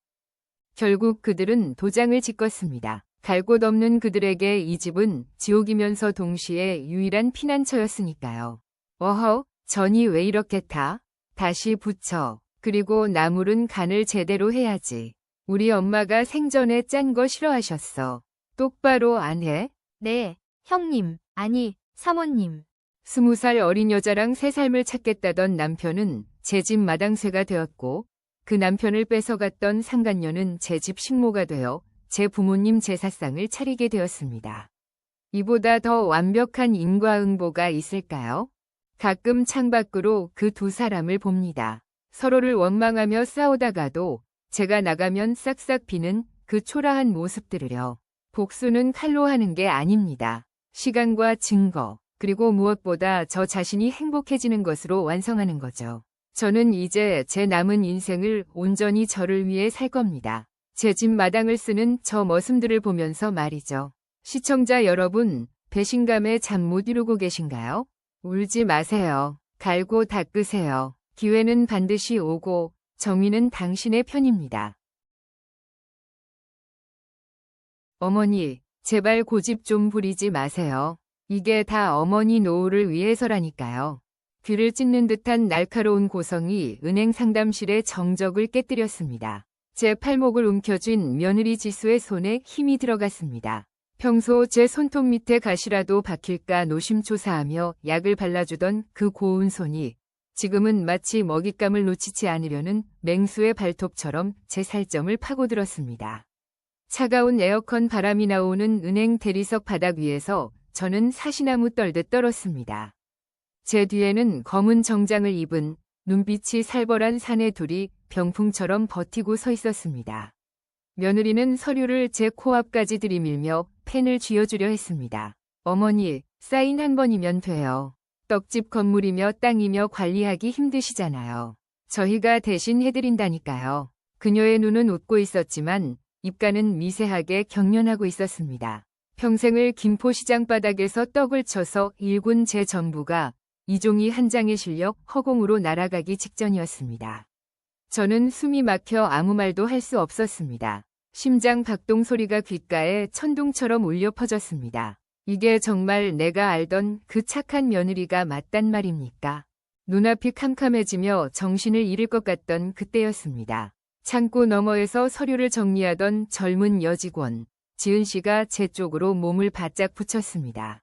결국 그들은 도장을 찍었습니다. 갈 곳 없는 그들에게 이 집은 지옥이면서 동시에 유일한 피난처였으니까요. 어허, 전이 왜 이렇게 타? 다시 붙여. 그리고 나물은 간을 제대로 해야지. 우리 엄마가 생전에 짠 거 싫어하셨어. 똑바로 안 해? 네, 형님, 아니, 사모님. 20살 어린 여자랑 새 삶을 찾겠다던 남편은 제 집 마당쇠가 되었고 그 남편을 뺏어갔던 상간녀는 제 집 식모가 되어 제 부모님 제사상을 차리게 되었습니다. 이보다 더 완벽한 인과응보가 있을까요? 가끔 창밖으로 그 두 사람을 봅니다. 서로를 원망하며 싸우다가도 제가 나가면 싹싹 비는 그 초라한 모습들을요. 복수는 칼로 하는 게 아닙니다. 시간과 증거, 그리고 무엇보다 저 자신이 행복해지는 것으로 완성하는 거죠. 저는 이제 제 남은 인생을 온전히 저를 위해 살 겁니다. 제 집 마당을 쓰는 저 머슴들을 보면서 말이죠. 시청자 여러분, 배신감에 잠 못 이루고 계신가요? 울지 마세요. 갈고 닦으세요. 기회는 반드시 오고 정의는 당신의 편입니다. 어머니, 제발 고집 좀 부리지 마세요. 이게 다 어머니 노후를 위해서라니까요. 귀를 찢는 듯한 날카로운 고성이 은행 상담실의 정적을 깨뜨렸습니다. 제 팔목을 움켜쥔 며느리 지수의 손에 힘이 들어갔습니다. 평소 제 손톱 밑에 가시라도 박힐까 노심초사하며 약을 발라주던 그 고운 손이 지금은 마치 먹잇감을 놓치지 않으려는 맹수의 발톱처럼 제 살점을 파고들었습니다. 차가운 에어컨 바람이 나오는 은행 대리석 바닥 위에서 저는 사시나무 떨듯 떨었습니다. 제 뒤에는 검은 정장을 입은 눈빛이 살벌한 사내 둘이 병풍처럼 버티고 서 있었습니다. 며느리는 서류를 제 코앞까지 들이밀며 펜을 쥐어주려 했습니다. 어머니, 사인 한 번이면 돼요. 떡집 건물이며 땅이며 관리하기 힘드시잖아요. 저희가 대신 해드린다니까요. 그녀의 눈은 웃고 있었지만 입가는 미세하게 경련하고 있었습니다. 평생을 김포시장 바닥에서 떡을 쳐서 일군 제 전부가 이 종이 한 장에 실려 허공으로 날아가기 직전이었습니다. 저는 숨이 막혀 아무 말도 할 수 없었습니다. 심장 박동 소리가 귓가에 천둥처럼 울려 퍼졌습니다. 이게 정말 내가 알던 그 착한 며느리가 맞단 말입니까? 눈앞이 캄캄해지며 정신을 잃을 것 같던 그때였습니다. 창고 너머에서 서류를 정리하던 젊은 여직원, 지은 씨가 제 쪽으로 몸을 바짝 붙였습니다.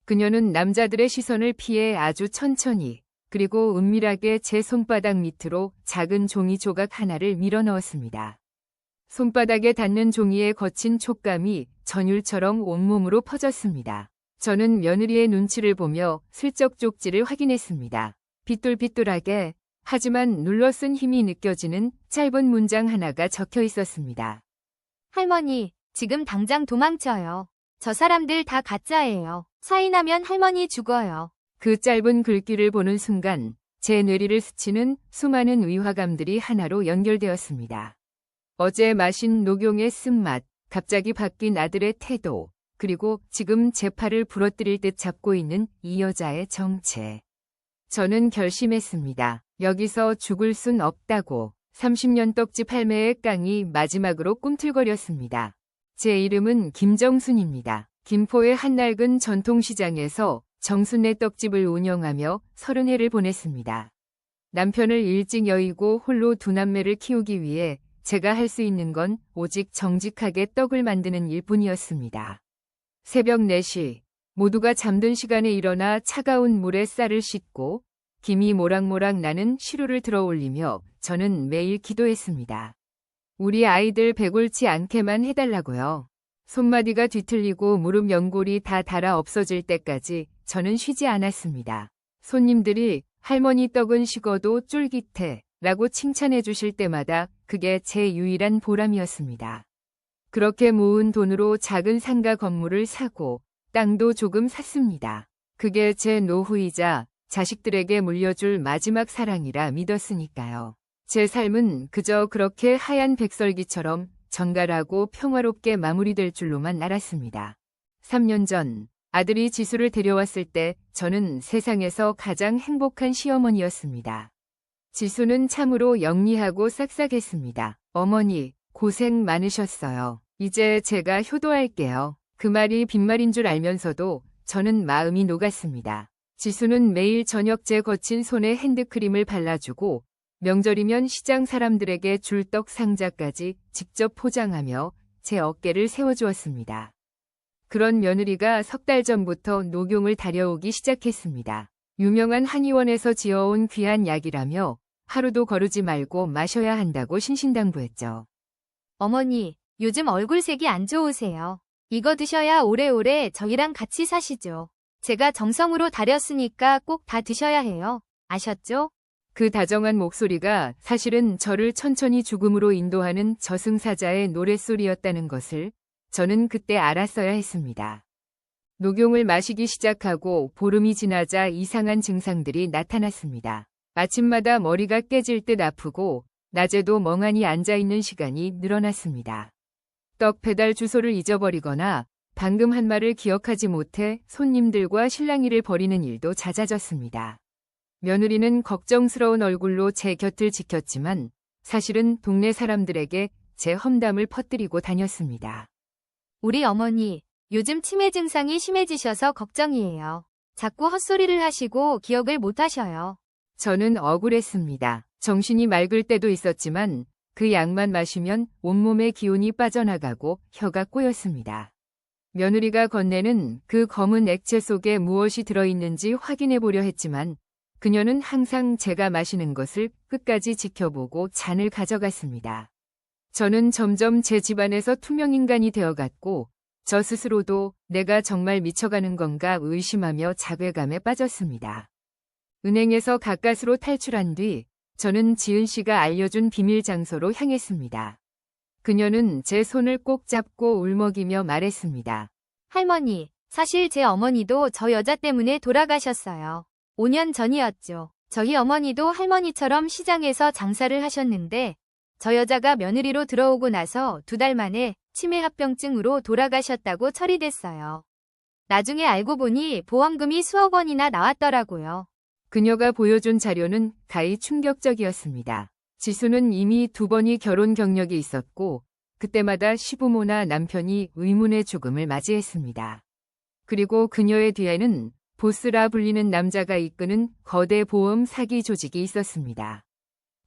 그녀는 남자들의 시선을 피해 아주 천천히, 그리고 은밀하게 제 손바닥 밑으로 작은 종이 조각 하나를 밀어 넣었습니다. 손바닥에 닿는 종이의 거친 촉감이 전율처럼 온몸으로 퍼졌습니다. 저는 며느리의 눈치를 보며 슬쩍 쪽지를 확인했습니다. 삐뚤삐뚤하게, 하지만 눌러 쓴 힘이 느껴지는 짧은 문장 하나가 적혀 있었습니다. 할머니, 지금 당장 도망쳐요. 저 사람들 다 가짜예요. 사인하면 할머니 죽어요. 그 짧은 글귀를 보는 순간 제 뇌리를 스치는 수많은 의화감들이 하나로 연결되었습니다. 어제 마신 녹용의 쓴맛, 갑자기 바뀐 아들의 태도, 그리고 지금 제 팔을 부러뜨릴 듯 잡고 있는 이 여자의 정체. 저는 결심했습니다. 여기서 죽을 순 없다고. 30년 떡집 할매의 깡이 마지막으로 꿈틀거렸습니다. 제 이름은 김정순입니다. 김포의 한낡은 전통시장에서 정순네 떡집을 운영하며 30해를 보냈습니다. 남편을 일찍 여의고 홀로 두 남매를 키우기 위해 제가 할 수 있는 건 오직 정직하게 떡을 만드는 일뿐이었습니다. 새벽 4시, 모두가 잠든 시간에 일어나 차가운 물에 쌀을 씻고 김이 모락모락 나는 시루를 들어 올리며 저는 매일 기도했습니다. 우리 아이들 배골치 않게만 해달라고요. 손마디가 뒤틀리고 무릎 연골이 다 닳아 없어질 때까지 저는 쉬지 않았습니다. 손님들이 할머니 떡은 식어도 쫄깃해 라고 칭찬해 주실 때마다 그게 제 유일한 보람이었습니다. 그렇게 모은 돈으로 작은 상가 건물을 사고 땅도 조금 샀습니다. 그게 제 노후이자 자식들에게 물려줄 마지막 사랑이라 믿었으니까요. 제 삶은 그저 그렇게 하얀 백설기처럼 정갈하고 평화롭게 마무리될 줄로만 알았습니다. 3년 전 아들이 지수를 데려왔을 때 저는 세상에서 가장 행복한 시어머니였습니다. 지수는 참으로 영리하고 싹싹했습니다. 어머니, 고생 많으셨어요. 이제 제가 효도할게요. 그 말이 빈말인 줄 알면서도 저는 마음이 녹았습니다. 지수는 매일 저녁 제 거친 손에 핸드크림을 발라주고 명절이면 시장 사람들에게 줄 떡 상자까지 직접 포장하며 제 어깨를 세워주었습니다. 그런 며느리가 석 달 전부터 녹용을 다려오기 시작했습니다. 유명한 한의원에서 지어온 귀한 약이라며 하루도 거르지 말고 마셔야 한다고 신신당부했죠. 어머니, 요즘 얼굴색이 안 좋으세요. 이거 드셔야 오래오래 저희랑 같이 사시죠. 제가 정성으로 다렸으니까 꼭 다 드셔야 해요. 아셨죠? 그 다정한 목소리가 사실은 저를 천천히 죽음으로 인도하는 저승사자의 노랫소리였다는 것을 저는 그때 알았어야 했습니다. 녹용을 마시기 시작하고 보름이 지나자 이상한 증상들이 나타났습니다. 아침마다 머리가 깨질 듯 아프고 낮에도 멍하니 앉아있는 시간이 늘어났습니다. 떡 배달 주소를 잊어버리거나 방금 한 말을 기억하지 못해 손님들과 실랑이를 벌이는 일도 잦아졌습니다. 며느리는 걱정스러운 얼굴로 제 곁을 지켰지만 사실은 동네 사람들에게 제 험담을 퍼뜨리고 다녔습니다. 우리 어머니, 요즘 치매 증상이 심해지셔서 걱정이에요. 자꾸 헛소리를 하시고 기억을 못 하셔요. 저는 억울했습니다. 정신이 맑을 때도 있었지만 그 약만 마시면 온몸의 기운이 빠져나가고 혀가 꼬였습니다. 며느리가 건네는 그 검은 액체 속에 무엇이 들어있는지 확인해 보려 했지만 그녀는 항상 제가 마시는 것을 끝까지 지켜보고 잔을 가져갔습니다. 저는 점점 제 집안에서 투명인간이 되어갔고 저 스스로도 내가 정말 미쳐가는 건가 의심하며 자괴감에 빠졌습니다. 은행에서 가까스로 탈출한 뒤 저는 지은 씨가 알려준 비밀 장소로 향했습니다. 그녀는 제 손을 꼭 잡고 울먹이며 말했습니다. 할머니, 사실 제 어머니도 저 여자 때문에 돌아가셨어요. 5년 전이었죠. 저희 어머니도 할머니처럼 시장에서 장사를 하셨는데 저 여자가 며느리로 들어오고 나서 2달 만에 치매 합병증으로 돌아가셨다고 처리됐어요. 나중에 알고 보니 보험금이 수억 원이나 나왔더라고요. 그녀가 보여준 자료는 가히 충격적이었습니다. 지수는 이미 2번이 결혼 경력이 있었고 그때마다 시부모나 남편이 의문의 죽음을 맞이했습니다. 그리고 그녀의 뒤에는 보스라 불리는 남자가 이끄는 거대 보험 사기 조직이 있었습니다.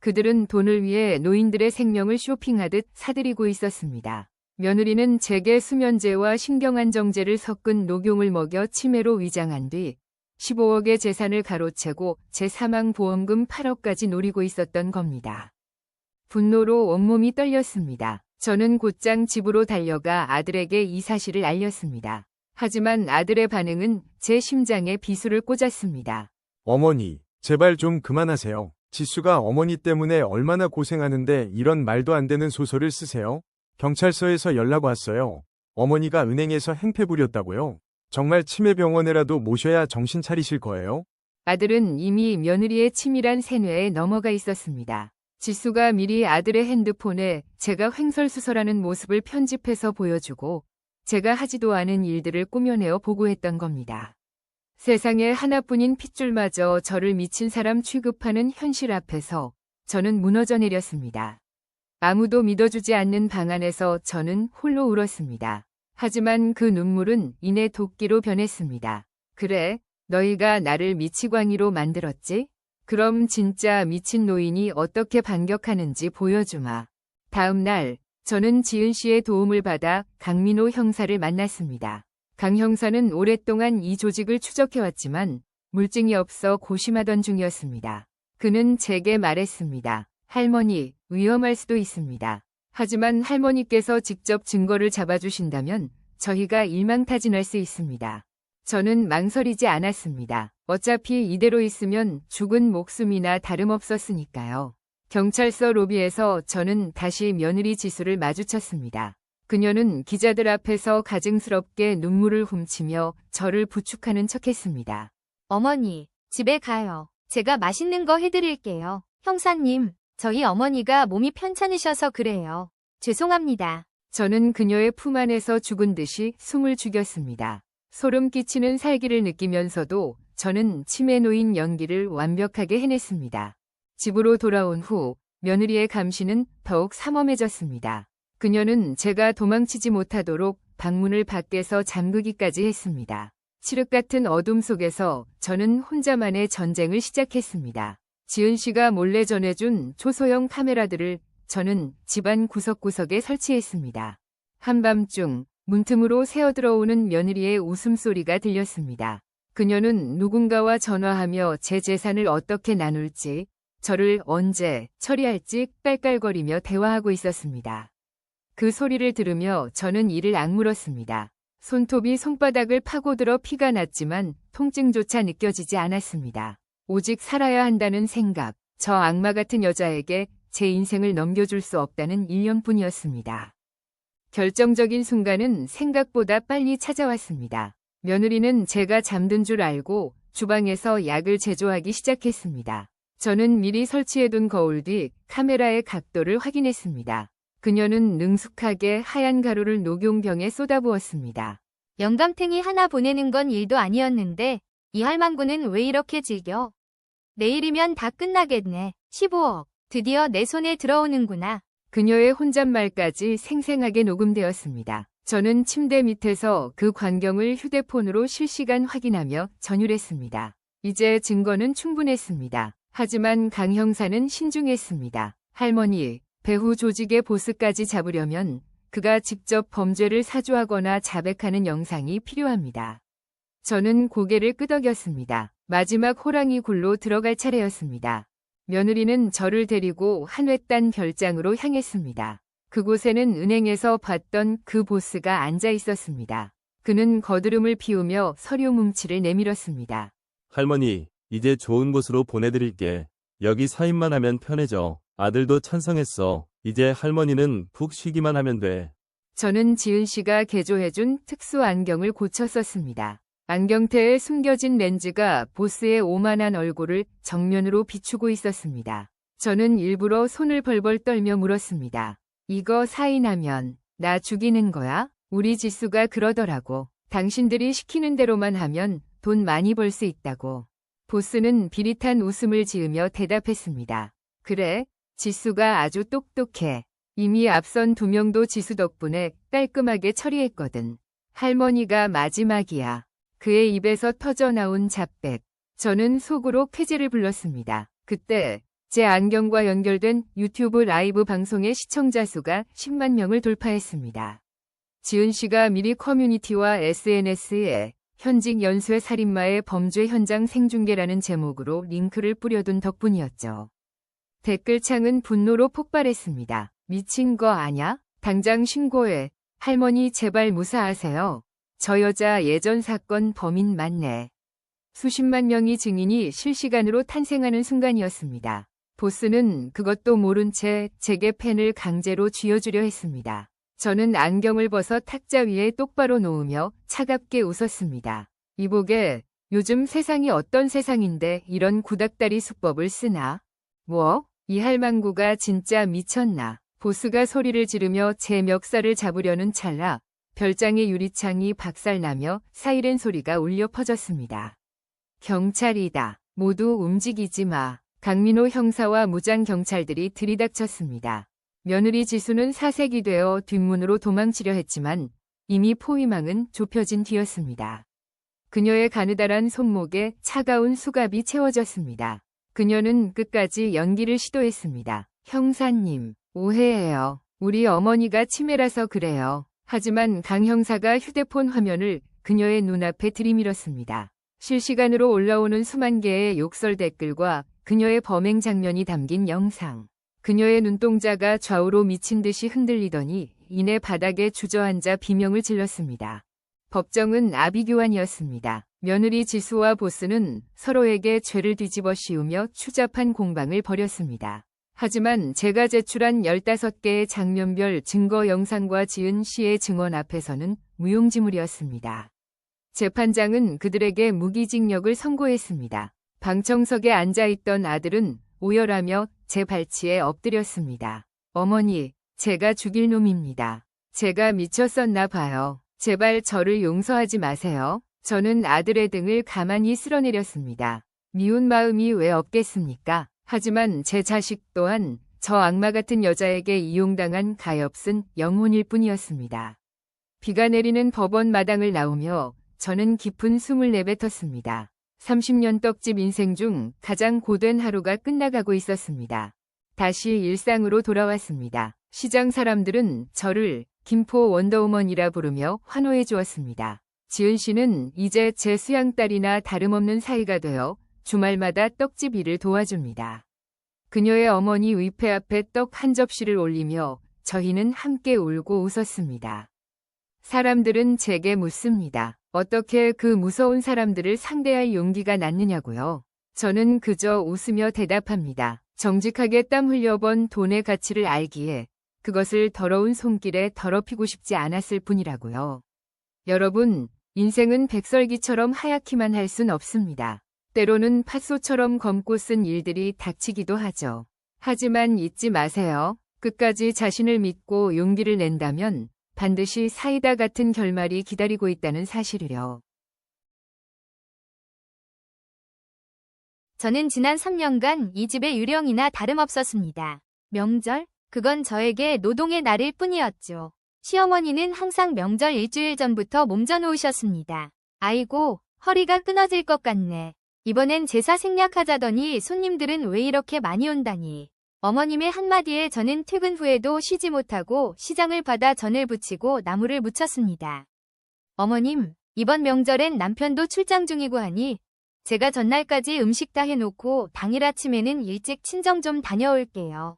그들은 돈을 위해 노인들의 생명을 쇼핑하듯 사들이고 있었습니다. 며느리는 재계 수면제와 신경안정제를 섞은 녹용을 먹여 치매로 위장한 뒤 15억의 재산을 가로채고 제 사망보험금 8억까지 노리고 있었던 겁니다. 분노로 온몸이 떨렸습니다. 저는 곧장 집으로 달려가 아들에게 이 사실을 알렸습니다. 하지만 아들의 반응은 제 심장에 비수를 꽂았습니다. 어머니, 제발 좀 그만하세요. 지수가 어머니 때문에 얼마나 고생하는데 이런 말도 안 되는 소설을 쓰세요? 경찰서에서 연락 왔어요. 어머니가 은행에서 행패 부렸다고요? 정말 치매병원에라도 모셔야 정신 차리실 거예요? 아들은 이미 며느리의 치밀한 세뇌에 넘어가 있었습니다. 지수가 미리 아들의 핸드폰에 제가 횡설수설하는 모습을 편집해서 보여주고 제가 하지도 않은 일들을 꾸며내어 보고했던 겁니다. 세상에 하나뿐인 핏줄마저 저를 미친 사람 취급하는 현실 앞에서 저는 무너져 내렸습니다. 아무도 믿어주지 않는 방 안에서 저는 홀로 울었습니다. 하지만 그 눈물은 이내 도끼로 변했습니다. 그래, 너희가 나를 미치광이로 만들었지? 그럼 진짜 미친 노인이 어떻게 반격하는지 보여주마. 다음 날, 저는 지은 씨의 도움을 받아 강민호 형사를 만났습니다. 강 형사는 오랫동안 이 조직을 추적해왔지만 물증이 없어 고심하던 중이었습니다. 그는 제게 말했습니다. 할머니, 위험할 수도 있습니다. 하지만 할머니께서 직접 증거를 잡아주신다면 저희가 일망타진할 수 있습니다. 저는 망설이지 않았습니다. 어차피 이대로 있으면 죽은 목숨이나 다름없었으니까요. 경찰서 로비에서 저는 다시 며느리 지수를 마주쳤습니다. 그녀는 기자들 앞에서 가증스럽게 눈물을 훔치며 저를 부축하는 척했습니다. 어머니, 집에 가요. 제가 맛있는 거 해드릴게요. 형사님, 저희 어머니가 몸이 편찮으셔서 그래요. 죄송합니다. 저는 그녀의 품 안에서 죽은 듯이 숨을 죽였습니다. 소름 끼치는 살기를 느끼면서도 저는 치매 노인 연기를 완벽하게 해냈습니다. 집으로 돌아온 후 며느리의 감시는 더욱 삼엄해졌습니다. 그녀는 제가 도망치지 못하도록 방문을 밖에서 잠그기까지 했습니다. 칠흑 같은 어둠 속에서 저는 혼자만의 전쟁을 시작했습니다. 지은 씨가 몰래 전해준 초소형 카메라들을 저는 집안 구석구석에 설치했습니다. 한밤중 문틈으로 새어들어오는 며느리의 웃음소리가 들렸습니다. 그녀는 누군가와 전화하며 제 재산을 어떻게 나눌지, 저를 언제 처리할지 깔깔거리며 대화하고 있었습니다. 그 소리를 들으며 저는 이를 악물었습니다. 손톱이 손바닥을 파고들어 피가 났지만 통증조차 느껴지지 않았습니다. 오직 살아야 한다는 생각, 저 악마 같은 여자에게 제 인생을 넘겨줄 수 없다는 일념뿐이었습니다. 결정적인 순간은 생각보다 빨리 찾아왔습니다. 며느리는 제가 잠든 줄 알고 주방에서 약을 제조하기 시작했습니다. 저는 미리 설치해둔 거울 뒤 카메라의 각도를 확인했습니다. 그녀는 능숙하게 하얀 가루를 녹용병에 쏟아부었습니다. 영감탱이 하나 보내는 건 일도 아니었는데 이 할망구는 왜 이렇게 즐겨? 내일이면 다 끝나겠네. 15억. 드디어 내 손에 들어오는구나. 그녀의 혼잣말까지 생생하게 녹음되었습니다. 저는 침대 밑에서 그 광경을 휴대폰으로 실시간 확인하며 전율했습니다. 이제 증거는 충분했습니다. 하지만 강 형사는 신중했습니다. 할머니, 배후 조직의 보스까지 잡으려면 그가 직접 범죄를 사주하거나 자백하는 영상이 필요합니다. 저는 고개를 끄덕였습니다. 마지막 호랑이 굴로 들어갈 차례였습니다. 며느리는 저를 데리고 한 외딴 별장으로 향했습니다. 그곳에는 은행에서 봤던 그 보스가 앉아 있었습니다. 그는 거드름을 피우며 서류 뭉치를 내밀었습니다. 할머니, 이제 좋은 곳으로 보내드릴게. 여기 사인만 하면 편해져. 아들도 찬성했어. 이제 할머니는 푹 쉬기만 하면 돼. 저는 지은 씨가 개조해준 특수 안경을 고쳐 썼습니다. 안경테에 숨겨진 렌즈가 보스의 오만한 얼굴을 정면으로 비추고 있었습니다. 저는 일부러 손을 벌벌 떨며 물었습니다. 이거 사인하면 나 죽이는 거야? 우리 지수가 그러더라고. 당신들이 시키는 대로만 하면 돈 많이 벌 수 있다고. 보스는 비릿한 웃음을 지으며 대답했습니다. 그래, 지수가 아주 똑똑해. 이미 앞선 2명도 지수 덕분에 깔끔하게 처리했거든. 할머니가 마지막이야. 그의 입에서 터져나온 잡백. 저는 속으로 쾌재를 불렀습니다. 그때 제 안경과 연결된 유튜브 라이브 방송의 시청자 수가 10만 명을 돌파했습니다. 지은 씨가 미리 커뮤니티와 SNS에 현직 연쇄 살인마의 범죄 현장 생중계라는 제목으로 링크를 뿌려둔 덕분이었죠. 댓글창은 분노로 폭발했습니다. 미친 거 아냐? 당장 신고해. 할머니 제발 무사하세요. 저 여자 예전 사건 범인 맞네. 수십만 명의 증인이 실시간으로 탄생하는 순간이었습니다. 보스는 그것도 모른 채 제게 펜을 강제로 쥐어주려 했습니다. 저는 안경을 벗어 탁자 위에 똑바로 놓으며 차갑게 웃었습니다. 이보게, 요즘 세상이 어떤 세상인데 이런 구닥다리 수법을 쓰나? 뭐? 이 할망구가 진짜 미쳤나? 보스가 소리를 지르며 제 멱살을 잡으려는 찰나 별장의 유리창이 박살나며 사이렌 소리가 울려 퍼졌습니다. 경찰이다. 모두 움직이지 마. 강민호 형사와 무장 경찰들이 들이닥쳤습니다. 며느리 지수는 사색이 되어 뒷문으로 도망치려 했지만 이미 포위망은 좁혀진 뒤였습니다. 그녀의 가느다란 손목에 차가운 수갑이 채워졌습니다. 그녀는 끝까지 연기를 시도했습니다. 형사님, 오해해요. 우리 어머니가 치매라서 그래요. 하지만 강 형사가 휴대폰 화면을 그녀의 눈앞에 들이밀었습니다. 실시간으로 올라오는 수만 개의 욕설 댓글과 그녀의 범행 장면이 담긴 영상. 그녀의 눈동자가 좌우로 미친 듯이 흔들리더니 이내 바닥에 주저앉아 비명을 질렀습니다. 법정은 아비규환이었습니다. 며느리 지수와 보스는 서로에게 죄를 뒤집어 씌우며 추잡한 공방을 벌였습니다. 하지만 제가 제출한 15개의 장면별 증거 영상과 지은 씨의 증언 앞에서는 무용지물이었습니다. 재판장은 그들에게 무기징역을 선고했습니다. 방청석에 앉아있던 아들은 오열하며 제 발치에 엎드렸습니다. 어머니, 제가 죽일 놈입니다. 제가 미쳤었나 봐요. 제발 저를 용서하지 마세요. 저는 아들의 등을 가만히 쓸어내렸습니다. 미운 마음이 왜 없겠습니까? 하지만 제 자식 또한 저 악마 같은 여자에게 이용당한 가엾은 영혼일 뿐이었습니다. 비가 내리는 법원 마당을 나오며 저는 깊은 숨을 내뱉었습니다. 30년 떡집 인생 중 가장 고된 하루가 끝나가고 있었습니다. 다시 일상으로 돌아왔습니다. 시장 사람들은 저를 김포 원더우먼이라 부르며 환호해 주었습니다. 지은 씨는 이제 제 수양딸이나 다름없는 사이가 되어 주말마다 떡집 일을 도와줍니다. 그녀의 어머니 위패 앞에 떡 한 접시를 올리며 저희는 함께 울고 웃었습니다. 사람들은 제게 묻습니다. 어떻게 그 무서운 사람들을 상대할 용기가 났느냐고요. 저는 그저 웃으며 대답합니다. 정직하게 땀 흘려본 돈의 가치를 알기에 그것을 더러운 손길에 더럽히고 싶지 않았을 뿐이라고요. 여러분, 인생은 백설기처럼 하얗기만 할 순 없습니다. 때로는 팥소처럼 검고 쓴 일들이 닥치기도 하죠. 하지만 잊지 마세요. 끝까지 자신을 믿고 용기를 낸다면 반드시 사이다 같은 결말이 기다리고 있다는 사실을요. 저는 지난 3년간 이 집의 유령이나 다름없었습니다. 명절? 그건 저에게 노동의 날일 뿐이었죠. 시어머니는 항상 명절 일주일 전부터 몸져 놓으셨습니다. 아이고, 허리가 끊어질 것 같네. 이번엔 제사 생략하자더니 손님들은 왜 이렇게 많이 온다니. 어머님의 한마디에 저는 퇴근 후에도 쉬지 못하고 시장을 받아 전을 부치고 나무를 묻혔습니다. 어머님, 이번 명절엔 남편도 출장 중이고 하니 제가 전날까지 음식 다 해놓고 당일 아침에는 일찍 친정 좀 다녀올게요.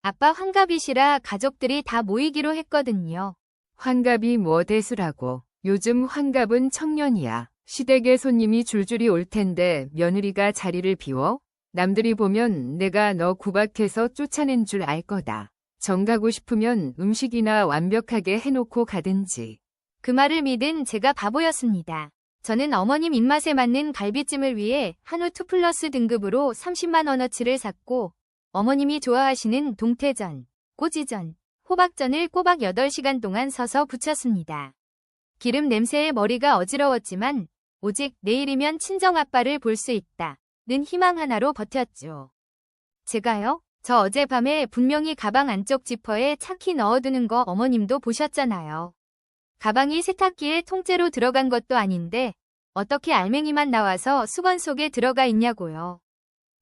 아빠 환갑이시라 가족들이 다 모이기로 했거든요. 환갑이 뭐 대수라고. 요즘 환갑은 청년이야. 시댁에 손님이 줄줄이 올 텐데 며느리가 자리를 비워? 남들이 보면 내가 너 구박해서 쫓아낸 줄 알 거다. 정 가고 싶으면 음식이나 완벽하게 해놓고 가든지. 그 말을 믿은 제가 바보였습니다. 저는 어머님 입맛에 맞는 갈비찜을 위해 한우 2플러스 등급으로 30만 원어치를 샀고 어머님이 좋아하시는 동태전, 꼬지전, 호박전을 꼬박 8시간 동안 서서 부쳤습니다. 기름 냄새에 머리가 어지러웠지만 오직 내일이면 친정아빠를 볼 수 있다는 희망 하나로 버텼죠. 제가요? 저 어젯밤에 분명히 가방 안쪽 지퍼에 차키 넣어두는 거 어머님도 보셨잖아요. 가방이 세탁기에 통째로 들어간 것도 아닌데 어떻게 알맹이만 나와서 수건 속에 들어가 있냐고요.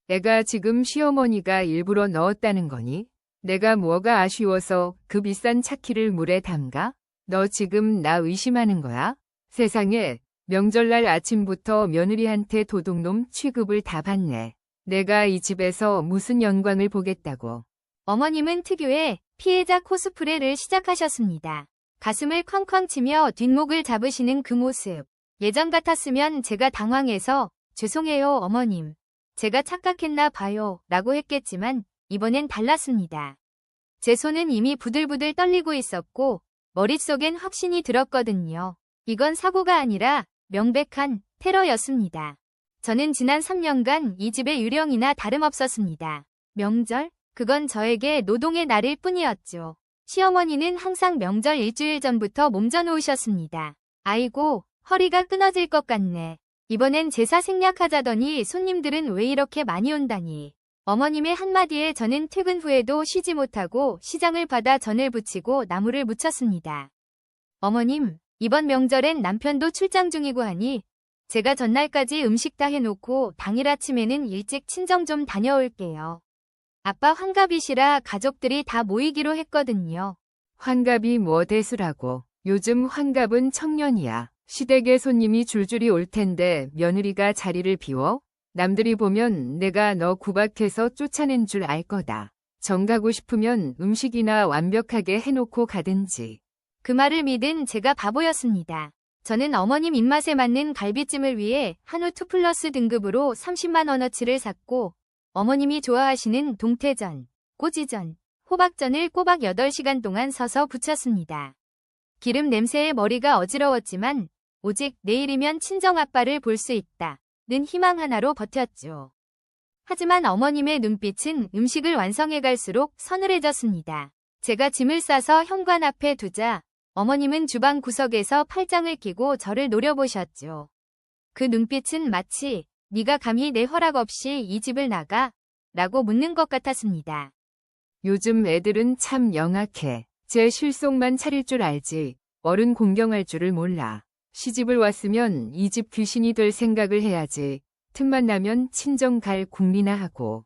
내가 지금 시어머니가 일부러 넣었다는 거니? 내가 뭐가 아쉬워서 그 비싼 차키를 물에 담가? 너 지금 나 의심하는 거야? 세상에, 명절날 아침부터 며느리한테 도둑놈 취급을 다 받네. 내가 이 집에서 무슨 영광을 보겠다고. 어머님은 특유의 피해자 코스프레를 시작하셨습니다. 가슴을 쾅쾅 치며 뒷목을 잡으시는 그 모습. 예전 같았으면 제가 당황해서 죄송해요 어머님. 제가 착각했나 봐요 라고 했겠지만 이번엔 달랐습니다. 제 손은 이미 부들부들 떨리고 있었고 머릿속엔 확신이 들었거든요. 이건 사고가 아니라 명백한 테러였습니다. 저는 지난 3년간 이 집의 유령이나 다름없었습니다. 명절? 그건 저에게 노동의 날일 뿐이었죠. 시어머니는 항상 명절 일주일 전부터 몸져 놓으셨습니다. 아이고, 허리가 끊어질 것 같네. 이번엔 제사 생략하자더니 손님들은 왜 이렇게 많이 온다니. 어머님의 한마디에 저는 퇴근 후에도 쉬지 못하고 시장을 받아 전을 부치고 나무를 묻혔습니다. 어머님, 이번 명절엔 남편도 출장 중이고 하니 제가 전날까지 음식 다 해놓고 당일 아침에는 일찍 친정 좀 다녀올게요. 아빠 환갑이시라 가족들이 다 모이기로 했거든요. 환갑이 뭐 대수라고. 요즘 환갑은 청년이야. 시댁에 손님이 줄줄이 올 텐데 며느리가 자리를 비워? 남들이 보면 내가 너 구박해서 쫓아낸 줄 알 거다. 정 가고 싶으면 음식이나 완벽하게 해놓고 가든지. 그 말을 믿은 제가 바보였습니다. 저는 어머님 입맛에 맞는 갈비찜을 위해 한우 2플러스 등급으로 30만 원어치를 샀고 어머님이 좋아하시는 동태전, 꼬지전, 호박전을 꼬박 8시간 동안 서서 부쳤습니다. 기름 냄새에 머리가 어지러웠지만 오직 내일이면 친정아빠를 볼 수 있다는 희망 하나로 버텼죠. 하지만 어머님의 눈빛은 음식을 완성해 갈수록 서늘해졌습니다. 제가 짐을 싸서 현관 앞에 두자 어머님은 주방 구석에서 팔짱을 끼고 저를 노려보셨죠. 그 눈빛은 마치 네가 감히 내 허락 없이 이 집을 나가? 라고 묻는 것 같았습니다. 요즘 애들은 참 영악해. 제 실속만 차릴 줄 알지. 어른 공경할 줄을 몰라. 시집을 왔으면 이 집 귀신이 될 생각을 해야지. 틈만 나면 친정 갈 궁리나 하고.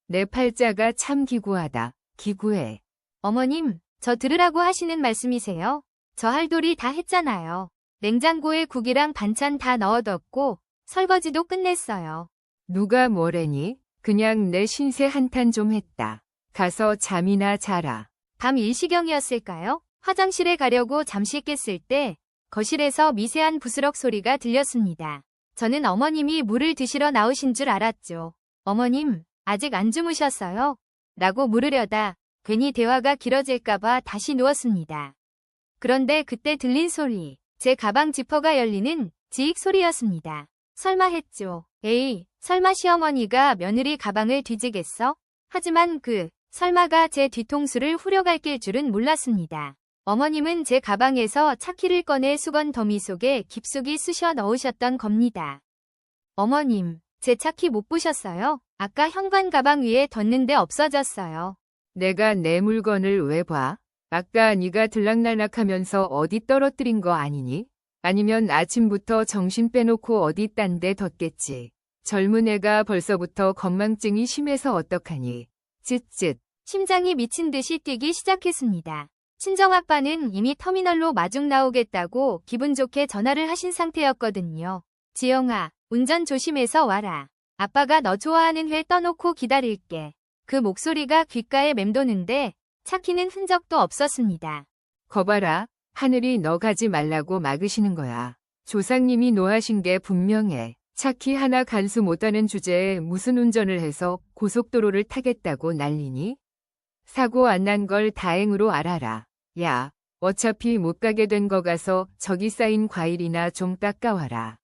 내 팔자가 참 기구하다. 기구해. 어머님, 저 들으라고 하시는 말씀이세요? 저 할 도리 다 했잖아요. 냉장고에 국이랑 반찬 다 넣어뒀고 설거지도 끝냈어요. 누가 뭐래니? 그냥 내 신세 한탄 좀 했다. 가서 잠이나 자라. 밤 1시경이었을까요? 화장실에 가려고 잠시 깼을 때 거실에서 미세한 부스럭 소리가 들렸습니다. 저는 어머님이 물을 드시러 나오신 줄 알았죠. 어머님, 아직 안 주무셨어요? 라고 물으려다 괜히 대화가 길어질까봐 다시 누웠습니다. 그런데 그때 들린 소리, 제 가방 지퍼가 열리는 지익 소리였습니다. 설마 했죠. 에이, 설마 시어머니가 며느리 가방을 뒤지겠어? 하지만 그 설마가 제 뒤통수를 후려갈 낄 줄은 몰랐습니다. 어머님은 제 가방에서 차키를 꺼내 수건 더미 속에 깊숙이 쑤셔 넣으셨던 겁니다. 어머님, 제 차키 못 보셨어요? 아까 현관 가방 위에 뒀는데 없어졌어요. 내가 내 물건을 왜 봐? 아까 네가 들락날락하면서 어디 떨어뜨린 거 아니니? 아니면 아침부터 정신 빼놓고 어디 딴 데 뒀겠지. 젊은 애가 벌써부터 건망증이 심해서 어떡하니? 쯧쯧. 심장이 미친 듯이 뛰기 시작했습니다. 친정아빠는 이미 터미널로 마중 나오겠다고 기분 좋게 전화를 하신 상태였거든요. 지영아, 운전 조심해서 와라. 아빠가 너 좋아하는 회 떠놓고 기다릴게. 그 목소리가 귓가에 맴도는데 차키는 흔적도 없었습니다. 거봐라. 하늘이 너 가지 말라고 막으시는 거야. 조상님이 노하신 게 분명해. 차키 하나 간수 못하는 주제에 무슨 운전을 해서 고속도로를 타겠다고 난리니? 사고 안 난 걸 다행으로 알아라. 야, 어차피 못 가게 된 거 가서 저기 쌓인 과일이나 좀 깎아와라.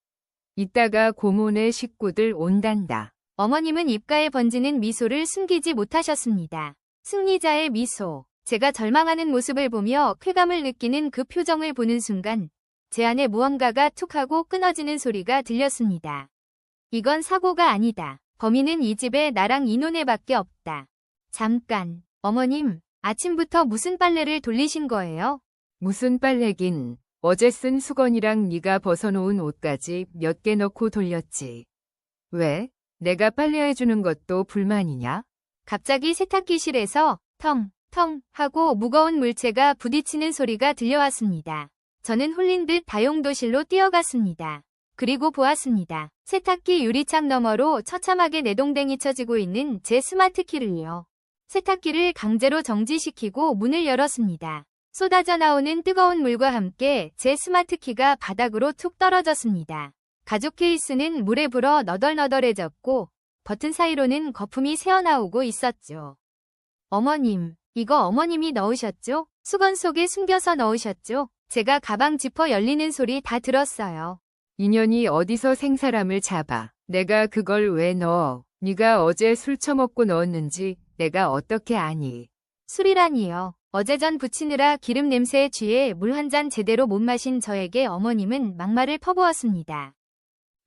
이따가 고모네 식구들 온단다. 어머님은 입가에 번지는 미소를 숨기지 못하셨습니다. 승리자의 미소. 제가 절망하는 모습을 보며 쾌감을 느끼는 그 표정을 보는 순간 제 안에 무언가가 툭 하고 끊어지는 소리가 들렸습니다. 이건 사고가 아니다. 범인은 이 집에 나랑 이논애밖에 없다. 잠깐, 어머님, 아침부터 무슨 빨래를 돌리신 거예요? 무슨 빨래긴. 어제 쓴 수건이랑 네가 벗어놓은 옷까지 몇 개 넣고 돌렸지. 왜? 내가 빨래해주는 것도 불만이냐? 갑자기 세탁기실에서 텅 하고 무거운 물체가 부딪히는 소리가 들려왔습니다. 저는 홀린 듯 다용도실로 뛰어갔습니다. 그리고 보았습니다. 세탁기 유리창 너머로 처참하게 내동댕이 쳐지고 있는 제 스마트키를요. 세탁기를 강제로 정지시키고 문을 열었습니다. 쏟아져 나오는 뜨거운 물과 함께 제 스마트키가 바닥으로 툭 떨어졌습니다. 가죽 케이스는 물에 불어 너덜너덜해졌고 버튼 사이로는 거품이 새어나오고 있었죠. 어머님, 이거 어머님이 넣으셨죠? 수건 속에 숨겨서 넣으셨죠? 제가 가방 지퍼 열리는 소리 다 들었어요. 인연이 어디서 생사람을 잡아. 내가 그걸 왜 넣어? 네가 어제 술 처먹고 넣었는지 내가 어떻게 아니? 술이라니요. 어제 전 부치느라 기름 냄새에 취해 물 한 잔 제대로 못 마신 저에게 어머님은 막말을 퍼부었습니다.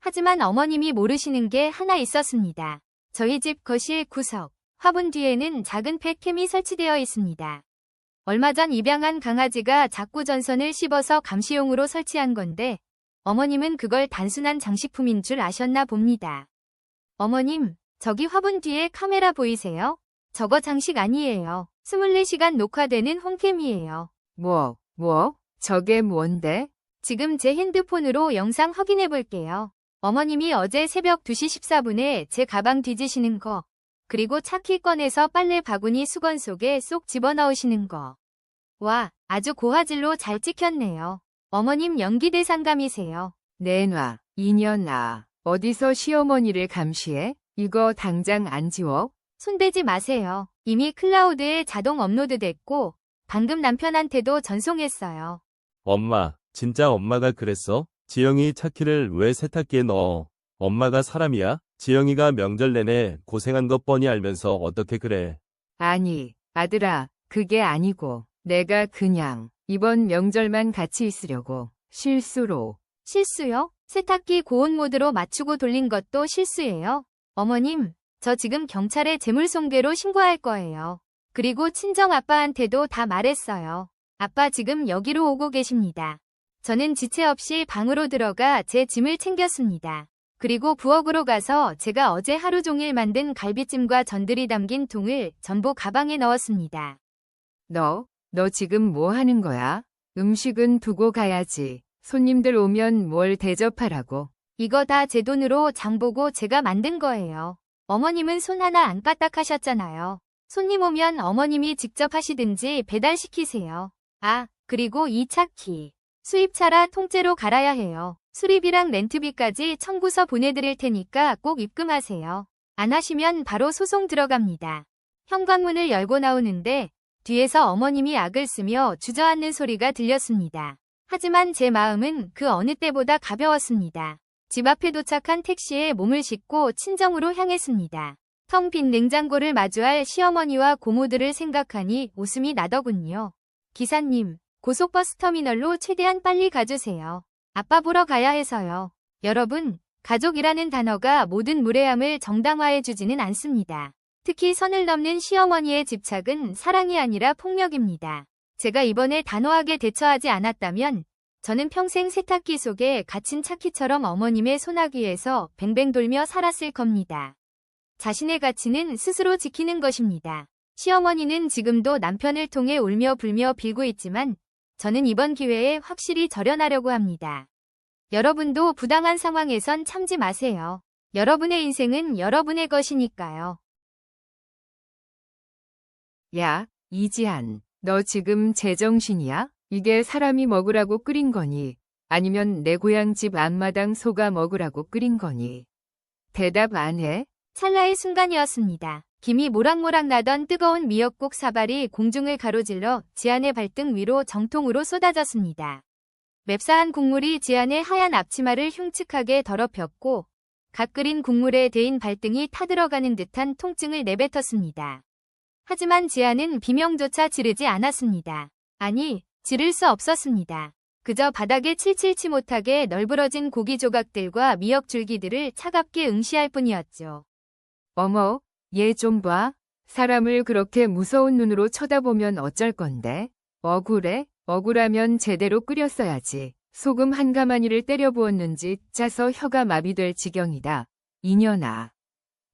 하지만 어머님이 모르시는 게 하나 있었습니다. 저희 집 거실 구석, 화분 뒤에는 작은 팩캠이 설치되어 있습니다. 얼마 전 입양한 강아지가 자꾸 전선을 씹어서 감시용으로 설치한 건데 어머님은 그걸 단순한 장식품인 줄 아셨나 봅니다. 어머님, 저기 화분 뒤에 카메라 보이세요? 저거 장식 아니에요. 24시간 녹화되는 홈캠이에요. 뭐? 저게 뭔데? 지금 제 핸드폰으로 영상 확인해 볼게요. 어머님이 어제 새벽 2시 14분에 제 가방 뒤지시는 거, 그리고 차키 꺼내서 빨래 바구니 수건 속에 쏙 집어넣으시는 거. 와, 아주 고화질로 잘 찍혔네요. 어머님 연기 대상감이세요. 내놔, 이년아. 어디서 시어머니를 감시해? 이거 당장 안 지워? 손대지 마세요. 이미 클라우드에 자동 업로드됐고 방금 남편한테도 전송했어요. 엄마, 진짜 엄마가 그랬어? 지영이 차키를 왜 세탁기에 넣어? 엄마가 사람이야? 지영이가 명절 내내 고생한 것 뻔히 알면서 어떻게 그래? 아니, 아들아, 그게 아니고 내가 그냥 이번 명절만 같이 있으려고 실수로. 실수요? 세탁기 고온 모드로 맞추고 돌린 것도 실수예요? 어머님, 저 지금 경찰에 재물손괴로 신고할 거예요. 그리고 친정 아빠한테도 다 말했어요. 아빠 지금 여기로 오고 계십니다. 저는 지체 없이 방으로 들어가 제 짐을 챙겼습니다. 그리고 부엌으로 가서 제가 어제 하루 종일 만든 갈비찜과 전들이 담긴 통을 전부 가방에 넣었습니다. 너 지금 뭐 하는 거야? 음식은 두고 가야지. 손님들 오면 뭘 대접하라고. 이거 다 제 돈으로 장보고 제가 만든 거예요. 어머님은 손 하나 안 까딱하셨잖아요. 손님 오면 어머님이 직접 하시든지 배달시키세요. 아, 그리고 이 차키. 수입차라 통째로 갈아야 해요. 수리비랑 렌트비까지 청구서 보내드릴 테니까 꼭 입금하세요. 안 하시면 바로 소송 들어갑니다. 현관문을 열고 나오는데 뒤에서 어머님이 악을 쓰며 주저앉는 소리가 들렸습니다. 하지만 제 마음은 그 어느 때보다 가벼웠습니다. 집 앞에 도착한 택시에 몸을 싣고 친정으로 향했습니다. 텅 빈 냉장고를 마주할 시어머니와 고모들을 생각하니 웃음이 나더군요. 기사님, 고속버스 터미널로 최대한 빨리 가주세요. 아빠 보러 가야 해서요. 여러분, 가족이라는 단어가 모든 무례함을 정당화해주지는 않습니다. 특히 선을 넘는 시어머니의 집착은 사랑이 아니라 폭력입니다. 제가 이번에 단호하게 대처하지 않았다면 저는 평생 세탁기 속에 갇힌 차키처럼 어머님의 소나귀에서 뱅뱅 돌며 살았을 겁니다. 자신의 가치는 스스로 지키는 것입니다. 시어머니는 지금도 남편을 통해 울며 불며 빌고 있지만 저는 이번 기회에 확실히 절연하려고 합니다. 여러분도 부당한 상황에선 참지 마세요. 여러분의 인생은 여러분의 것이니까요. 야, 이지한, 너 지금 제정신이야? 이게 사람이 먹으라고 끓인 거니? 아니면 내 고향집 앞마당 소가 먹으라고 끓인 거니? 대답 안 해? 찰나의 순간이었습니다. 김이 모락모락 나던 뜨거운 미역국 사발이 공중을 가로질러 지안의 발등 위로 정통으로 쏟아졌습니다. 맵싸한 국물이 지안의 하얀 앞치마를 흉측하게 더럽혔고 갓 끓인 국물에 데인 발등이 타들어가는 듯한 통증을 내뱉었습니다. 하지만 지아는 비명조차 지르지 않았습니다. 아니, 지를 수 없었습니다. 그저 바닥에 칠칠치 못하게 널브러진 고기 조각들과 미역 줄기들을 차갑게 응시할 뿐이었죠. 어머, 얘 좀 봐. 사람을 그렇게 무서운 눈으로 쳐다보면 어쩔 건데? 억울해? 억울하면 제대로 끓였어야지. 소금 한 가마니를 때려 부었는지 짜서 혀가 마비될 지경이다. 이년아.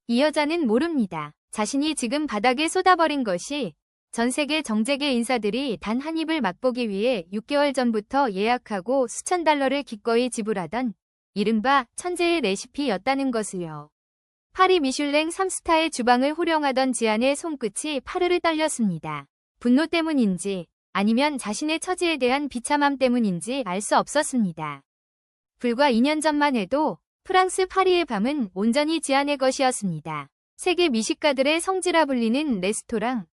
이 여자는 모릅니다. 자신이 지금 바닥에 쏟아버린 것이 전 세계 정재계 인사들이 단 한 입을 맛보기 위해 6개월 전부터 예약하고 수천 달러를 기꺼이 지불하던 이른바 천재의 레시피였다는 것을요. 파리 미슐랭 3스타의 주방을 호령하던 지안의 손끝이 파르르 떨렸습니다. 분노 때문인지 아니면 자신의 처지에 대한 비참함 때문인지 알 수 없었습니다. 불과 2년 전만 해도 프랑스 파리의 밤은 온전히 지안의 것이었습니다. 세계 미식가들의 성지라 불리는 레스토랑,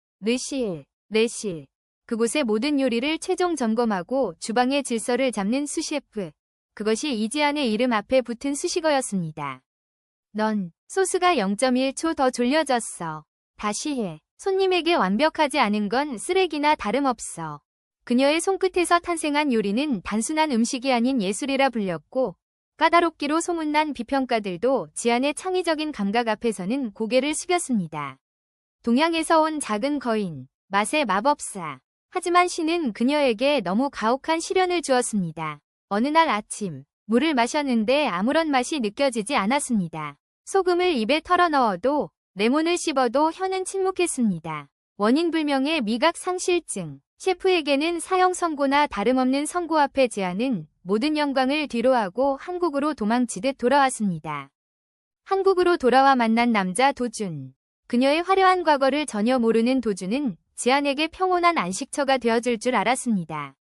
레실. 그곳의 모든 요리를 최종 점검하고 주방의 질서를 잡는 수셰프. 그것이 이지안의 이름 앞에 붙은 수식어였습니다. 넌 소스가 0.1초 더 졸려졌어. 다시 해. 손님에게 완벽하지 않은 건 쓰레기나 다름없어. 그녀의 손끝에서 탄생한 요리는 단순한 음식이 아닌 예술이라 불렸고 까다롭기로 소문난 비평가들도 지안의 창의적인 감각 앞에서는 고개를 숙였습니다. 동양에서 온 작은 거인, 맛의 마법사. 하지만 신은 그녀에게 너무 가혹한 시련을 주었습니다. 어느 날 아침, 물을 마셨는데 아무런 맛이 느껴지지 않았습니다. 소금을 입에 털어 넣어도 레몬을 씹어도 혀는 침묵했습니다. 원인 불명의 미각 상실증. 셰프에게는 사형 선고나 다름없는 선고 앞에 지안은 모든 영광을 뒤로하고 한국으로 도망치듯 돌아왔습니다. 한국으로 돌아와 만난 남자 도준. 그녀의 화려한 과거를 전혀 모르는 도준은 지안에게 평온한 안식처가 되어줄 줄 알았습니다.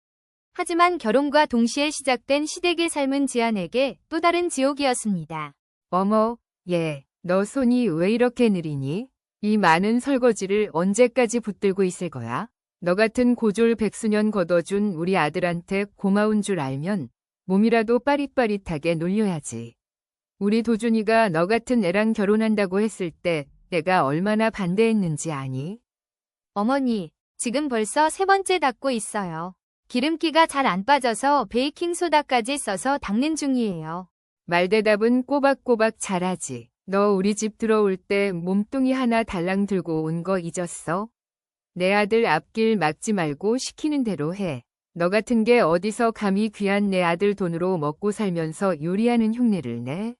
하지만 결혼과 동시에 시작된 시댁의 삶은 지안에게 또 다른 지옥이었습니다. 어머, 얘, 너 손이 왜 이렇게 느리니? 이 많은 설거지를 언제까지 붙들고 있을 거야? 너 같은 고졸 백수년 걷어준 우리 아들한테 고마운 줄 알면 몸이라도 빠릿빠릿하게 놀려야지. 우리 도준이가 너 같은 애랑 결혼한다고 했을 때 내가 얼마나 반대했는지 아니? 어머니, 지금 벌써 3번째 닦고 있어요. 기름기가 잘 안 빠져서 베이킹소다까지 써서 닦는 중이에요. 말대답은 꼬박꼬박 잘하지. 너 우리 집 들어올 때 몸뚱이 하나 달랑 들고 온 거 잊었어? 내 아들 앞길 막지 말고 시키는 대로 해. 너 같은 게 어디서 감히 귀한 내 아들 돈으로 먹고 살면서 요리하는 흉내를 내?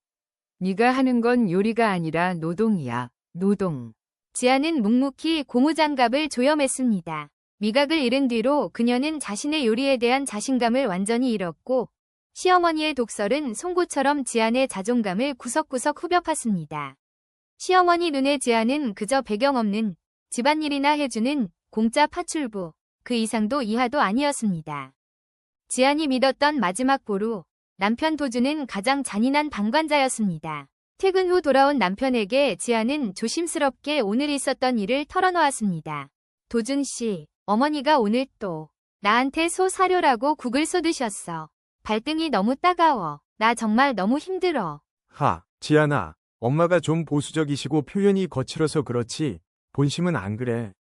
네가 하는 건 요리가 아니라 노동이야. 노동. 지아는 묵묵히 고무장갑을 조여맸습니다. 미각을 잃은 뒤로 그녀는 자신의 요리에 대한 자신감을 완전히 잃었고 시어머니의 독설은 송곳처럼 지안의 자존감을 구석구석 후벼 팠습니다. 시어머니 눈에 지안은 그저 배경 없는 집안일이나 해주는 공짜 파출부, 그 이상도 이하도 아니었습니다. 지안이 믿었던 마지막 보루, 남편 도준은 가장 잔인한 방관자였습니다. 퇴근 후 돌아온 남편에게 지안은 조심스럽게 오늘 있었던 일을 털어놓았습니다. 도준 씨, 어머니가 오늘 또 나한테 소 사료라고 국을 쏟으셨어. 발등이 너무 따가워. 나 정말 너무 힘들어. 지안아, 엄마가 좀 보수적이시고 표현이 거칠어서 그렇지 본심은 안 그래.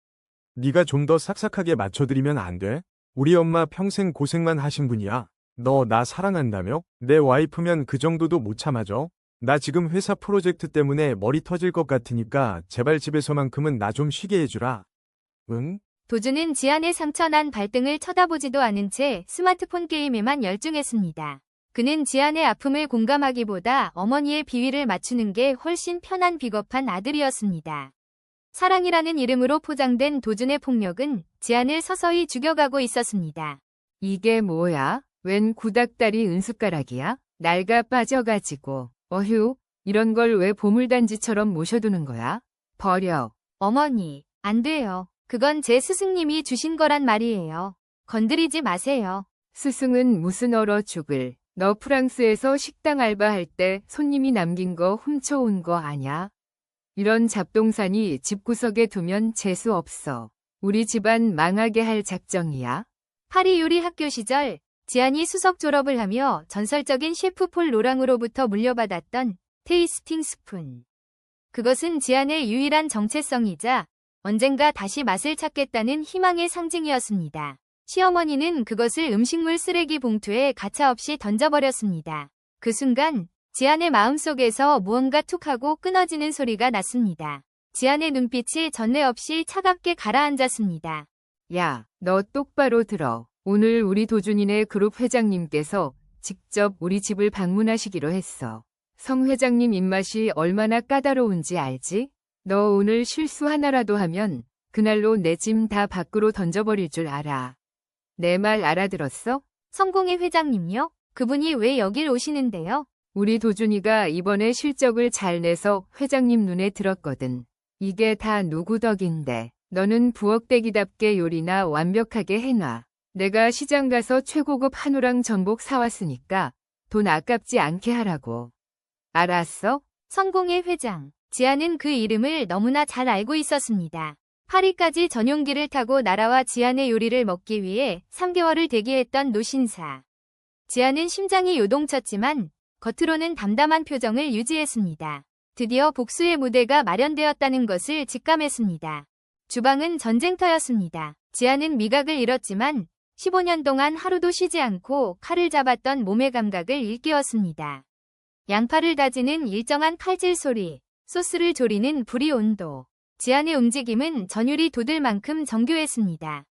네가 좀 더 싹싹하게 맞춰드리면 안 돼? 우리 엄마 평생 고생만 하신 분이야. 너 나 사랑한다며? 내 와이프면 그 정도도 못 참아줘? 나 지금 회사 프로젝트 때문에 머리 터질 것 같으니까 제발 집에서만큼은 나 좀 쉬게 해주라. 응? 도준은 지안의 상처난 발등을 쳐다보지도 않은 채 스마트폰 게임에만 열중했습니다. 그는 지안의 아픔을 공감하기보다 어머니의 비위를 맞추는 게 훨씬 편한 비겁한 아들이었습니다. 사랑이라는 이름으로 포장된 도준의 폭력은 지안을 서서히 죽여가고 있었습니다. 이게 뭐야? 웬 구닥다리 은숟가락이야? 낡아 빠져가지고. 어휴, 이런 걸 왜 보물단지처럼 모셔두는 거야? 버려. 어머니, 안 돼요. 그건 제 스승님이 주신 거란 말이에요. 건드리지 마세요. 스승은 무슨 얼어 죽을. 너 프랑스에서 식당 알바할 때 손님이 남긴 거 훔쳐온 거 아냐? 이런 잡동사니 집구석에 두면 재수 없어. 우리 집안 망하게 할 작정이야? 파리 요리 학교 시절 지안이 수석 졸업을 하며 전설적인 셰프 폴 로랑으로부터 물려받았던 테이스팅 스푼. 그것은 지안의 유일한 정체성이자 언젠가 다시 맛을 찾겠다는 희망의 상징이었습니다. 시어머니는 그것을 음식물 쓰레기 봉투에 가차없이 던져버렸습니다. 그 순간 지안의 마음속에서 무언가 툭 하고 끊어지는 소리가 났습니다. 지안의 눈빛이 전례 없이 차갑게 가라앉았습니다. 야, 너 똑바로 들어. 오늘 우리 도준이네 그룹 회장님께서 직접 우리 집을 방문하시기로 했어. 성 회장님 입맛이 얼마나 까다로운지 알지? 너 오늘 실수 하나라도 하면 그날로 내 짐 다 밖으로 던져버릴 줄 알아. 내 말 알아들었어? 성공의 회장님요? 그분이 왜 여길 오시는데요? 우리 도준이가 이번에 실적을 잘 내서 회장님 눈에 들었거든. 이게 다 누구 덕인데. 너는 부엌대기답게 요리나 완벽하게 해놔. 내가 시장 가서 최고급 한우랑 전복 사왔으니까 돈 아깝지 않게 하라고. 알았어? 성공의 회장. 지안은 그 이름을 너무나 잘 알고 있었습니다. 파리까지 전용기를 타고 나라와 지안의 요리를 먹기 위해 3개월을 대기했던 노신사. 지안은 심장이 요동쳤지만 겉으로는 담담한 표정을 유지했습니다. 드디어 복수의 무대가 마련되었다는 것을 직감했습니다. 주방은 전쟁터였습니다. 지안은 미각을 잃었지만 15년 동안 하루도 쉬지 않고 칼을 잡았던 몸의 감각을 일깨웠습니다. 양파를 다지는 일정한 칼질 소리, 소스를 조리는 불의 온도. 지안의 움직임은 전율이 돋을 만큼 정교했습니다.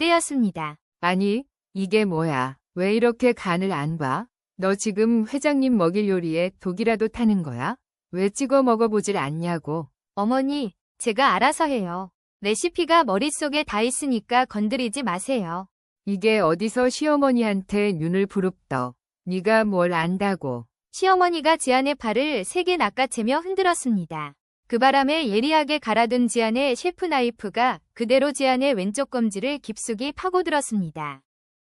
그때였습니다. 아니, 이게 뭐야? 왜 이렇게 간을 안 봐? 너 지금 회장님 먹일 요리에 독이라도 타는 거야? 왜 찍어 먹어보질 않냐고. 어머니, 제가 알아서 해요. 레시피가 머릿속에 다 있으니까 건드리지 마세요. 이게 어디서 시어머니한테 눈을 부릅떠. 네가 뭘 안다고. 시어머니가 지안의 팔을 세게 낚아채며 흔들었습니다. 그 바람에 예리하게 갈아둔 지안의 셰프 나이프가 그대로 지안의 왼쪽 검지를 깊숙이 파고들었습니다.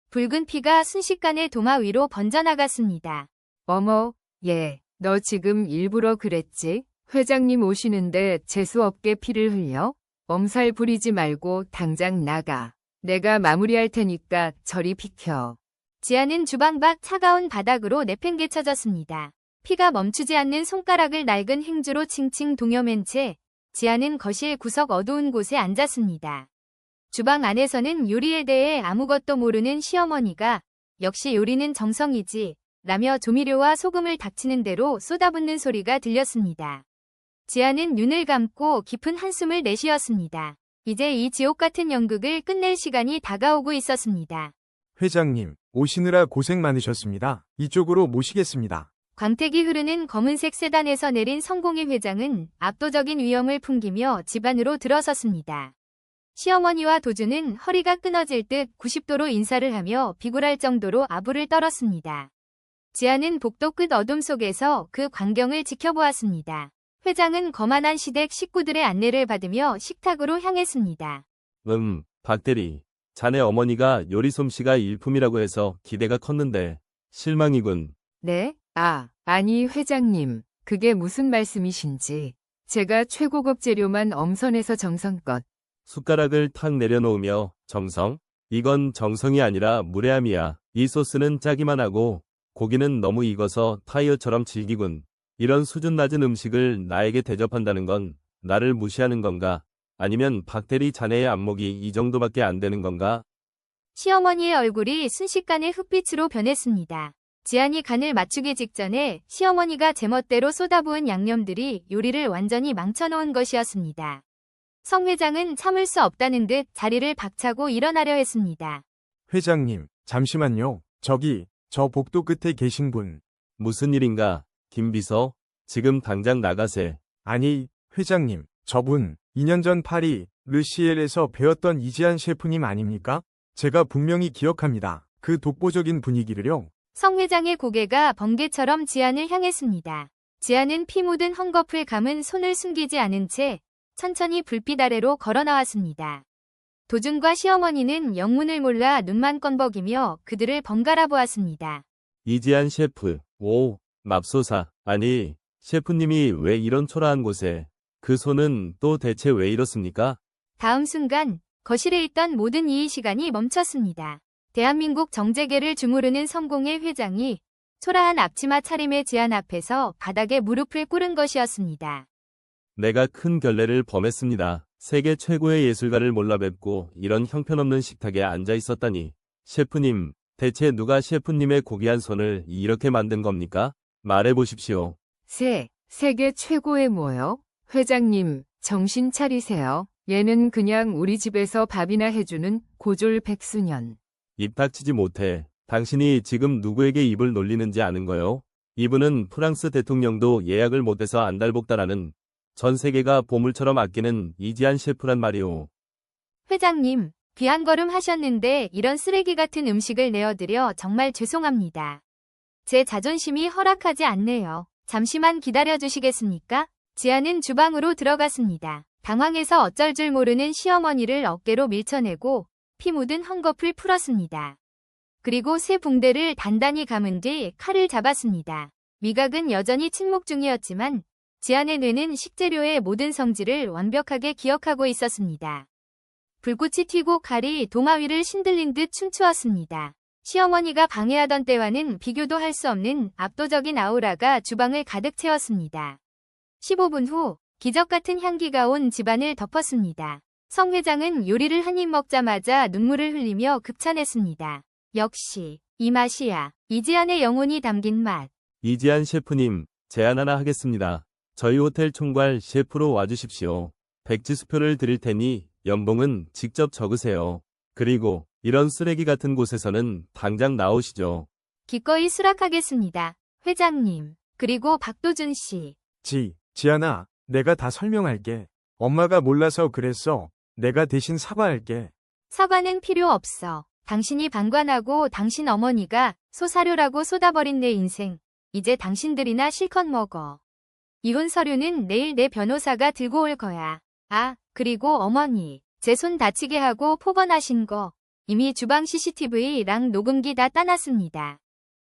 붉은 피가 순식간에 도마 위로 번져나갔습니다. 어머, 얘, 너 지금 일부러 그랬지? 회장님 오시는데 재수없게 피를 흘려? 엄살 부리지 말고 당장 나가. 내가 마무리할 테니까 저리 비켜. 지안은 주방 밖 차가운 바닥으로 내팽개쳐졌습니다. 피가 멈추지 않는 손가락을 낡은 행주로 칭칭 동여맨 채 지안은 거실 구석 어두운 곳에 앉았습니다. 주방 안에서는 요리에 대해 아무것도 모르는 시어머니가 역시 요리는 정성이지 라며 조미료와 소금을 닥치는 대로 쏟아붓는 소리가 들렸습니다. 지안은 눈을 감고 깊은 한숨을 내쉬었습니다. 이제 이 지옥 같은 연극을 끝낼 시간이 다가오고 있었습니다. 회장님, 오시느라 고생 많으셨습니다. 이쪽으로 모시겠습니다. 광택이 흐르는 검은색 세단에서 내린 성공의 회장은 압도적인 위엄을 풍기며 집 안으로 들어섰습니다. 시어머니와 도준은 허리가 끊어질 듯 90도로 인사를 하며 비굴할 정도로 아부를 떨었습니다. 지안은 복도 끝 어둠 속에서 그 광경을 지켜보았습니다. 회장은 거만한 시댁 식구들의 안내를 받으며 식탁으로 향했습니다. 박대리. 자네 어머니가 요리 솜씨가 일품이라고 해서 기대가 컸는데 실망이군. 네? 아니 회장님. 그게 무슨 말씀이신지. 제가 최고급 재료만 엄선해서 정성껏. 숟가락을 탁 내려놓으며 정성? 이건 정성이 아니라 무례함이야. 이 소스는 짜기만 하고 고기는 너무 익어서 타이어처럼 질기군. 이런 수준 낮은 음식을 나에게 대접한다는 건 나를 무시하는 건가? 아니면 박대리 자네의 안목이 이 정도밖에 안 되는 건가? 시어머니의 얼굴이 순식간에 흑빛으로 변했습니다. 지안이 간을 맞추기 직전에 시어머니가 제멋대로 쏟아부은 양념들이 요리를 완전히 망쳐놓은 것이었습니다. 성 회장은 참을 수 없다는 듯 자리를 박차고 일어나려 했습니다. 회장님, 잠시만요. 저 복도 끝에 계신 분. 무슨 일인가? 김비서, 지금 당장 나가세. 아니, 회장님, 저분 2년 전 파리 르시엘에서 배웠던 이지안 셰프님 아닙니까? 제가 분명히 기억합니다. 그 독보적인 분위기를요. 성 회장의 고개가 번개처럼 지안을 향했습니다. 지안은 피 묻은 헝겊을 감은 손을 숨기지 않은 채 천천히 불빛 아래로 걸어 나왔습니다. 도준과 시어머니는 영문을 몰라 눈만 껌벅이며 그들을 번갈아 보았습니다. 이지안 셰프. 오, 맙소사. 아니, 셰프님이 왜 이런 초라한 곳에? 그 손은 또 대체 왜 이렇습니까? 다음 순간 거실에 있던 모든 이의 시간이 멈췄습니다. 대한민국 정재계를 주무르는 성공의 회장이 초라한 앞치마 차림의 지안 앞에서 바닥에 무릎을 꿇은 것이었습니다. 내가 큰 결례를 범했습니다. 세계 최고의 예술가를 몰라뵙고 이런 형편없는 식탁에 앉아 있었다니. 셰프님, 대체 누가 셰프님의 고귀한 손을 이렇게 만든 겁니까? 말해보십시오. 세계 최고의 뭐요? 회장님, 정신 차리세요. 얘는 그냥 우리 집에서 밥이나 해주는 고졸 백수년. 입 닥치지 못해. 당신이 지금 누구에게 입을 놀리는지 아는 거요? 이분은 프랑스 대통령도 예약을 못해서 안달복달하는 전 세계가 보물처럼 아끼는 이지한 셰프란 말이오. 회장님, 귀한 걸음 하셨는데 이런 쓰레기 같은 음식을 내어드려 정말 죄송합니다. 제 자존심이 허락하지 않네요. 잠시만 기다려주시겠습니까? 지아는 주방으로 들어갔습니다. 당황해서 어쩔 줄 모르는 시어머니를 어깨로 밀쳐내고 피 묻은 헝겊을 풀었습니다. 그리고 새 붕대를 단단히 감은 뒤 칼을 잡았습니다. 미각은 여전히 침묵 중이었지만 지안의 뇌는 식재료의 모든 성질을 완벽하게 기억하고 있었습니다. 불꽃이 튀고 칼이 도마 위를 신들린 듯 춤추었습니다. 시어머니가 방해하던 때와는 비교도 할 수 없는 압도적인 아우라가 주방을 가득 채웠습니다. 15분 후 기적 같은 향기가 온 집안을 덮었습니다. 성 회장은 요리를 한 입 먹자마자 눈물을 흘리며 극찬했습니다. 역시 이 맛이야. 이지안의 영혼이 담긴 맛. 이지한 셰프님, 제안 하나 하겠습니다. 저희 호텔 총괄 셰프로 와주십시오. 백지수표를 드릴 테니 연봉은 직접 적으세요. 그리고 이런 쓰레기 같은 곳에서는 당장 나오시죠. 기꺼이 수락하겠습니다. 회장님. 그리고 박도준 씨. 지안아, 내가 다 설명할게. 엄마가 몰라서 그랬어. 내가 대신 사과할게. 사과는 필요 없어. 당신이 방관하고 당신 어머니가 소사료라고 쏟아버린 내 인생. 이제 당신들이나 실컷 먹어. 이혼 서류는 내일 내 변호사가 들고 올 거야. 아, 그리고 어머니. 제 손 다치게 하고 폭언하신 거. 이미 주방 CCTV랑 녹음기 다 따놨습니다.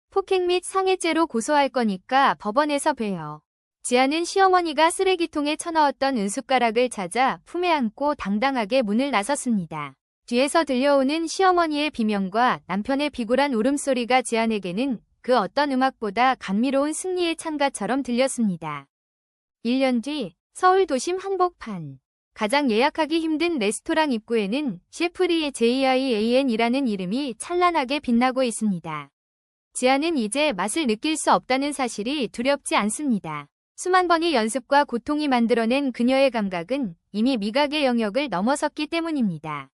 폭행 및 상해죄로 고소할 거니까 법원에서 봬요. 지아는 시어머니가 쓰레기통에 쳐넣었던 은숟가락을 찾아 품에 안고 당당하게 문을 나섰습니다. 뒤에서 들려오는 시어머니의 비명과 남편의 비굴한 울음소리가 지안에게는 그 어떤 음악보다 감미로운 승리의 찬가처럼 들렸습니다. 1년 뒤 서울 도심 한복판. 가장 예약하기 힘든 레스토랑 입구에는 셰프리의 JIAN이라는 이름이 찬란하게 빛나고 있습니다. 지아는 이제 맛을 느낄 수 없다는 사실이 두렵지 않습니다. 수만 번의 연습과 고통이 만들어낸 그녀의 감각은 이미 미각의 영역을 넘어섰기 때문입니다.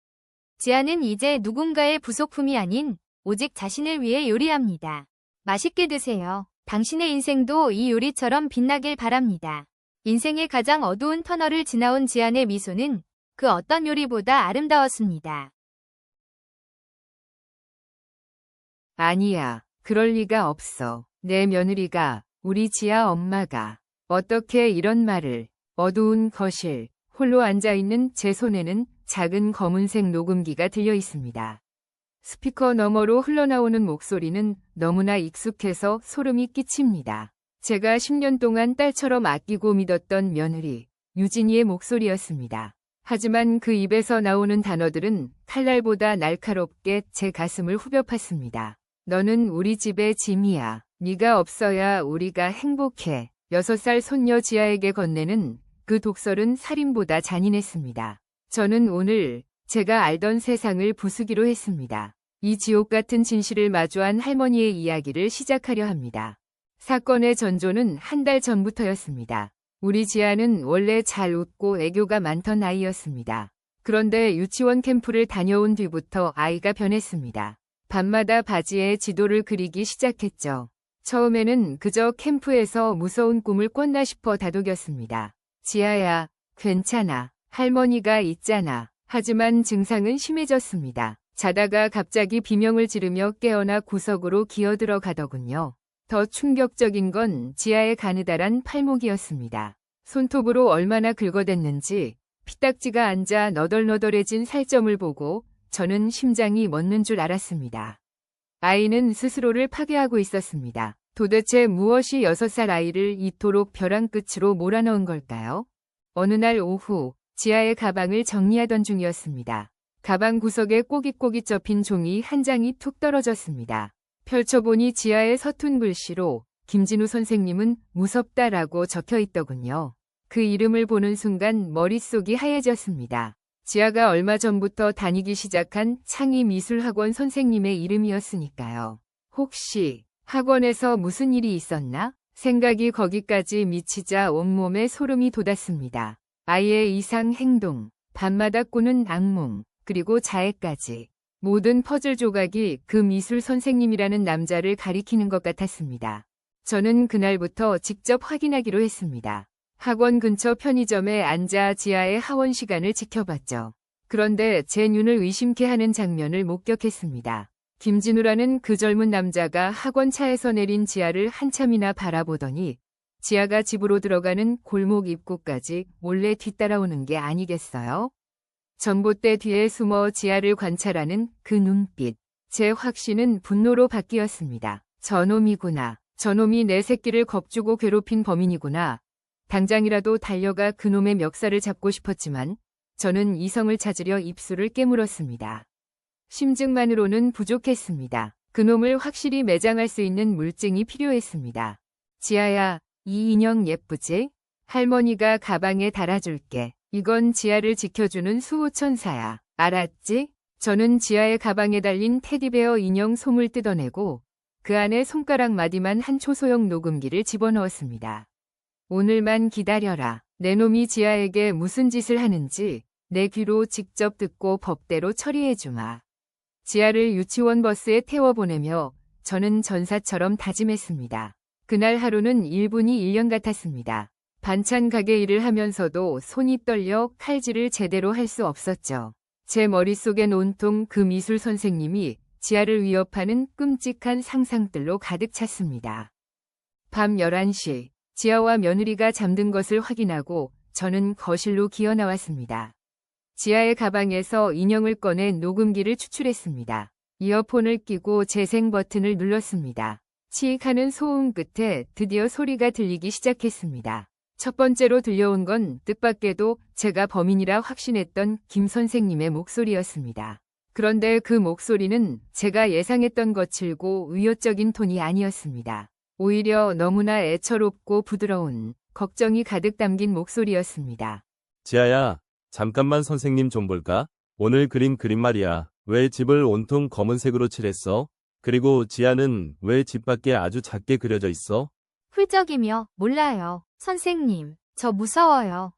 지아는 이제 누군가의 부속품이 아닌 오직 자신을 위해 요리합니다. 맛있게 드세요. 당신의 인생도 이 요리처럼 빛나길 바랍니다. 인생의 가장 어두운 터널을 지나온 지안의 미소는 그 어떤 요리보다 아름다웠습니다. 아니야, 그럴 리가 없어. 내 며느리가, 우리 지아 엄마가 어떻게 이런 말을. 어두운 거실, 홀로 앉아있는 제 손에는 작은 검은색 녹음기가 들려 있습니다. 스피커 너머로 흘러나오는 목소리는 너무나 익숙해서 소름이 끼칩니다. 제가 10년 동안 딸처럼 아끼고 믿었던 며느리, 유진이의 목소리였습니다. 하지만 그 입에서 나오는 단어들은 칼날보다 날카롭게 제 가슴을 후벼 팠습니다. 너는 우리 집의 짐이야. 네가 없어야 우리가 행복해. 6살 손녀 지아에게 건네는 그 독설은 살인보다 잔인했습니다. 저는 오늘 제가 알던 세상을 부수기로 했습니다. 이 지옥 같은 진실을 마주한 할머니의 이야기를 시작하려 합니다. 사건의 전조는 한 달 전부터였습니다. 우리 지아는 원래 잘 웃고 애교가 많던 아이였습니다. 그런데 유치원 캠프를 다녀온 뒤부터 아이가 변했습니다. 밤마다 바지에 지도를 그리기 시작했죠. 처음에는 그저 캠프에서 무서운 꿈을 꿨나 싶어 다독였습니다. 지아야, 괜찮아. 할머니가 있잖아. 하지만 증상은 심해졌습니다. 자다가 갑자기 비명을 지르며 깨어나 구석으로 기어들어 가더군요. 더 충격적인 건 지아의 가느다란 팔목이었습니다. 손톱으로 얼마나 긁어댔는지 피딱지가 앉아 너덜너덜해진 살점을 보고 저는 심장이 멎는 줄 알았습니다. 아이는 스스로를 파괴하고 있었습니다. 도대체 무엇이 6살 아이를 이토록 벼랑 끝으로 몰아넣은 걸까요? 어느 날 오후 지아의 가방을 정리하던 중이었습니다. 가방 구석에 꼬깃꼬깃 접힌 종이 한 장이 툭 떨어졌습니다. 펼쳐보니 지하에 서툰 글씨로 김진우 선생님은 무섭다라고 적혀 있더군요. 그 이름을 보는 순간 머릿속이 하얘졌습니다. 지아가 얼마 전부터 다니기 시작한 창의미술학원 선생님의 이름이었으니까요. 혹시 학원에서 무슨 일이 있었나? 생각이 거기까지 미치자 온몸에 소름이 돋았습니다. 아이의 이상 행동, 밤마다 꾸는 악몽, 그리고 자해까지. 모든 퍼즐 조각이 그 미술 선생님이라는 남자를 가리키는 것 같았습니다. 저는 그날부터 직접 확인하기로 했습니다. 학원 근처 편의점에 앉아 지아의 하원 시간을 지켜봤죠. 그런데 제 눈을 의심케 하는 장면을 목격했습니다. 김진우라는 그 젊은 남자가 학원 차에서 내린 지아를 한참이나 바라보더니 지아가 집으로 들어가는 골목 입구까지 몰래 뒤따라오는 게 아니겠어요? 전봇대 뒤에 숨어 지아를 관찰하는 그 눈빛. 제 확신은 분노로 바뀌었습니다. 저놈이구나. 저놈이 내 새끼를 겁주고 괴롭힌 범인이구나. 당장이라도 달려가 그놈의 멱살을 잡고 싶었지만 저는 이성을 찾으려 입술을 깨물었습니다. 심증만으로는 부족했습니다. 그놈을 확실히 매장할 수 있는 물증이 필요했습니다. 지아야, 이 인형 예쁘지? 할머니가 가방에 달아줄게. 이건 지아를 지켜주는 수호천사야. 알았지? 저는 지아의 가방에 달린 테디베어 인형 솜을 뜯어내고 그 안에 손가락 마디만 한 초소형 녹음기를 집어넣었습니다. 오늘만 기다려라. 내 놈이 지아에게 무슨 짓을 하는지 내 귀로 직접 듣고 법대로 처리해주마. 지아를 유치원 버스에 태워보내며 저는 전사처럼 다짐했습니다. 그날 하루는 1분이 1년 같았습니다. 반찬 가게 일을 하면서도 손이 떨려 칼질을 제대로 할 수 없었죠. 제 머릿속엔 온통 그 미술 선생님이 지아를 위협하는 끔찍한 상상들로 가득 찼습니다. 밤 11시, 지아와 며느리가 잠든 것을 확인하고 저는 거실로 기어 나왔습니다. 지아의 가방에서 인형을 꺼내 녹음기를 추출했습니다. 이어폰을 끼고 재생 버튼을 눌렀습니다. 치익하는 소음 끝에 드디어 소리가 들리기 시작했습니다. 첫 번째로 들려온 건 뜻밖에도 제가 범인이라 확신했던 김 선생님의 목소리였습니다. 그런데 그 목소리는 제가 예상했던 거칠고 위협적인 톤이 아니었습니다. 오히려 너무나 애처롭고 부드러운 걱정이 가득 담긴 목소리였습니다. 지아야, 잠깐만 선생님 좀 볼까? 오늘 그린 말이야. 왜 집을 온통 검은색으로 칠했어? 그리고 지아는 왜 집 밖에 아주 작게 그려져 있어? 훌쩍이며 몰라요. 선생님, 저 무서워요.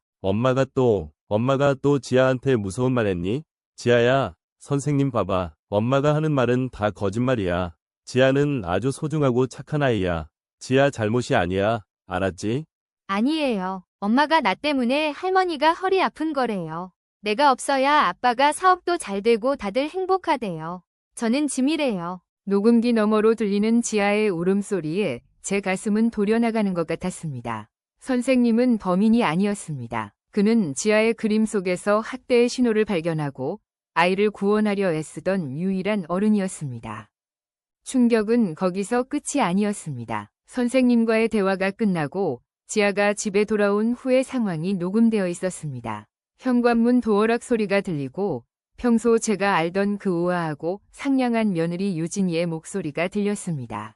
엄마가 또 지아한테 무서운 말 했니? 지아야, 선생님 봐봐. 엄마가 하는 말은 다 거짓말이야. 지아는 아주 소중하고 착한 아이야. 지아 잘못이 아니야. 알았지? 아니에요. 엄마가 나 때문에 할머니가 허리 아픈 거래요. 내가 없어야 아빠가 사업도 잘 되고 다들 행복하대요. 저는 짐이래요. 녹음기 너머로 들리는 지아의 울음소리에 제 가슴은 도려나가는 것 같았습니다. 선생님은 범인이 아니었습니다. 그는 지아의 그림 속에서 학대의 신호를 발견하고 아이를 구원하려 애쓰던 유일한 어른이었습니다. 충격은 거기서 끝이 아니었습니다. 선생님과의 대화가 끝나고 지아가 집에 돌아온 후의 상황이 녹음되어 있었습니다. 현관문 도어락 소리가 들리고 평소 제가 알던 그 우아하고 상냥한 며느리 유진이의 목소리가 들렸습니다.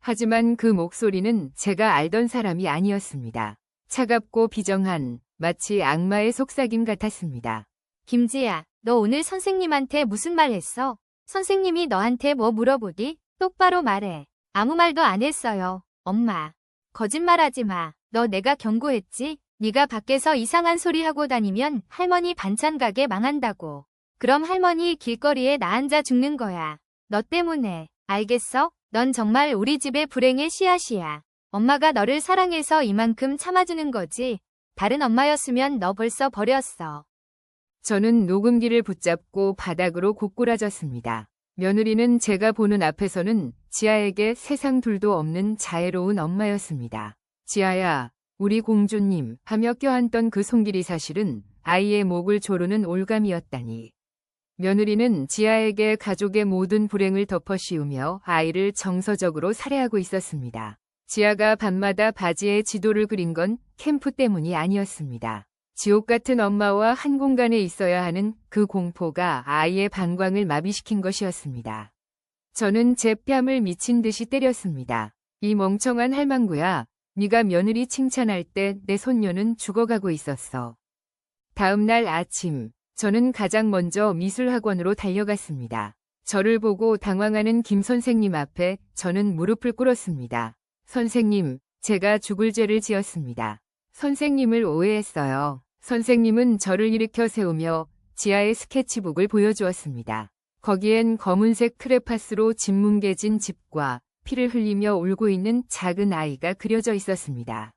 하지만 그 목소리는 제가 알던 사람이 아니었습니다. 차갑고 비정한, 마치 악마의 속삭임 같았습니다. 김지아, 너 오늘 선생님한테 무슨 말 했어? 선생님이 너한테 뭐 물어보디? 똑바로 말해. 아무 말도 안 했어요. 엄마. 거짓말하지 마. 너 내가 경고했지? 네가 밖에서 이상한 소리 하고 다니면 할머니 반찬 가게 망한다고. 그럼 할머니 길거리에 나 앉아 죽는 거야. 너 때문에. 알겠어? 넌 정말 우리 집의 불행의 씨앗이야. 엄마가 너를 사랑해서 이만큼 참아주는 거지. 다른 엄마였으면 너 벌써 버렸어. 저는 녹음기를 붙잡고 바닥으로 고꾸라졌습니다. 며느리는 제가 보는 앞에서는 지아에게 세상 둘도 없는 자애로운 엄마였습니다. 지아야, 우리 공주님 하며 껴안던 그 손길이 사실은 아이의 목을 조르는 올감이었다니. 며느리는 지아에게 가족의 모든 불행을 덮어씌우며 아이를 정서적으로 살해하고 있었습니다. 지아가 밤마다 바지에 지도를 그린 건 캠프 때문이 아니었습니다. 지옥 같은 엄마와 한 공간에 있어야 하는 그 공포가 아이의 방광을 마비시킨 것이었습니다. 저는 제 뺨을 미친 듯이 때렸습니다. 이 멍청한 할망구야. 네가 며느리 칭찬할 때 내 손녀는 죽어가고 있었어. 다음 날 아침, 저는 가장 먼저 미술학원으로 달려갔습니다. 저를 보고 당황하는 김 선생님 앞에 저는 무릎을 꿇었습니다. 선생님, 제가 죽을 죄를 지었습니다. 선생님을 오해했어요. 선생님은 저를 일으켜 세우며 지하의 스케치북을 보여주었습니다. 거기엔 검은색 크레파스로 짓뭉개진 집과 피를 흘리며 울고 있는 작은 아이가 그려져 있었습니다.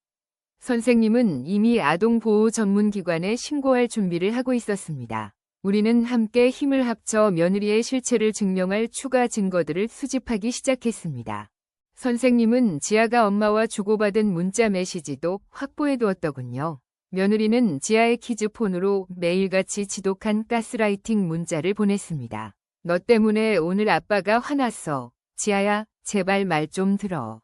선생님은 이미 아동보호 전문기관에 신고할 준비를 하고 있었습니다. 우리는 함께 힘을 합쳐 며느리의 실체를 증명할 추가 증거들을 수집하기 시작했습니다. 선생님은 지아가 엄마와 주고받은 문자 메시지도 확보해 두었더군요. 며느리는 지아의 키즈폰으로 매일같이 지독한 가스라이팅 문자를 보냈습니다. 너 때문에 오늘 아빠가 화났어. 지아야, 제발 말 좀 들어.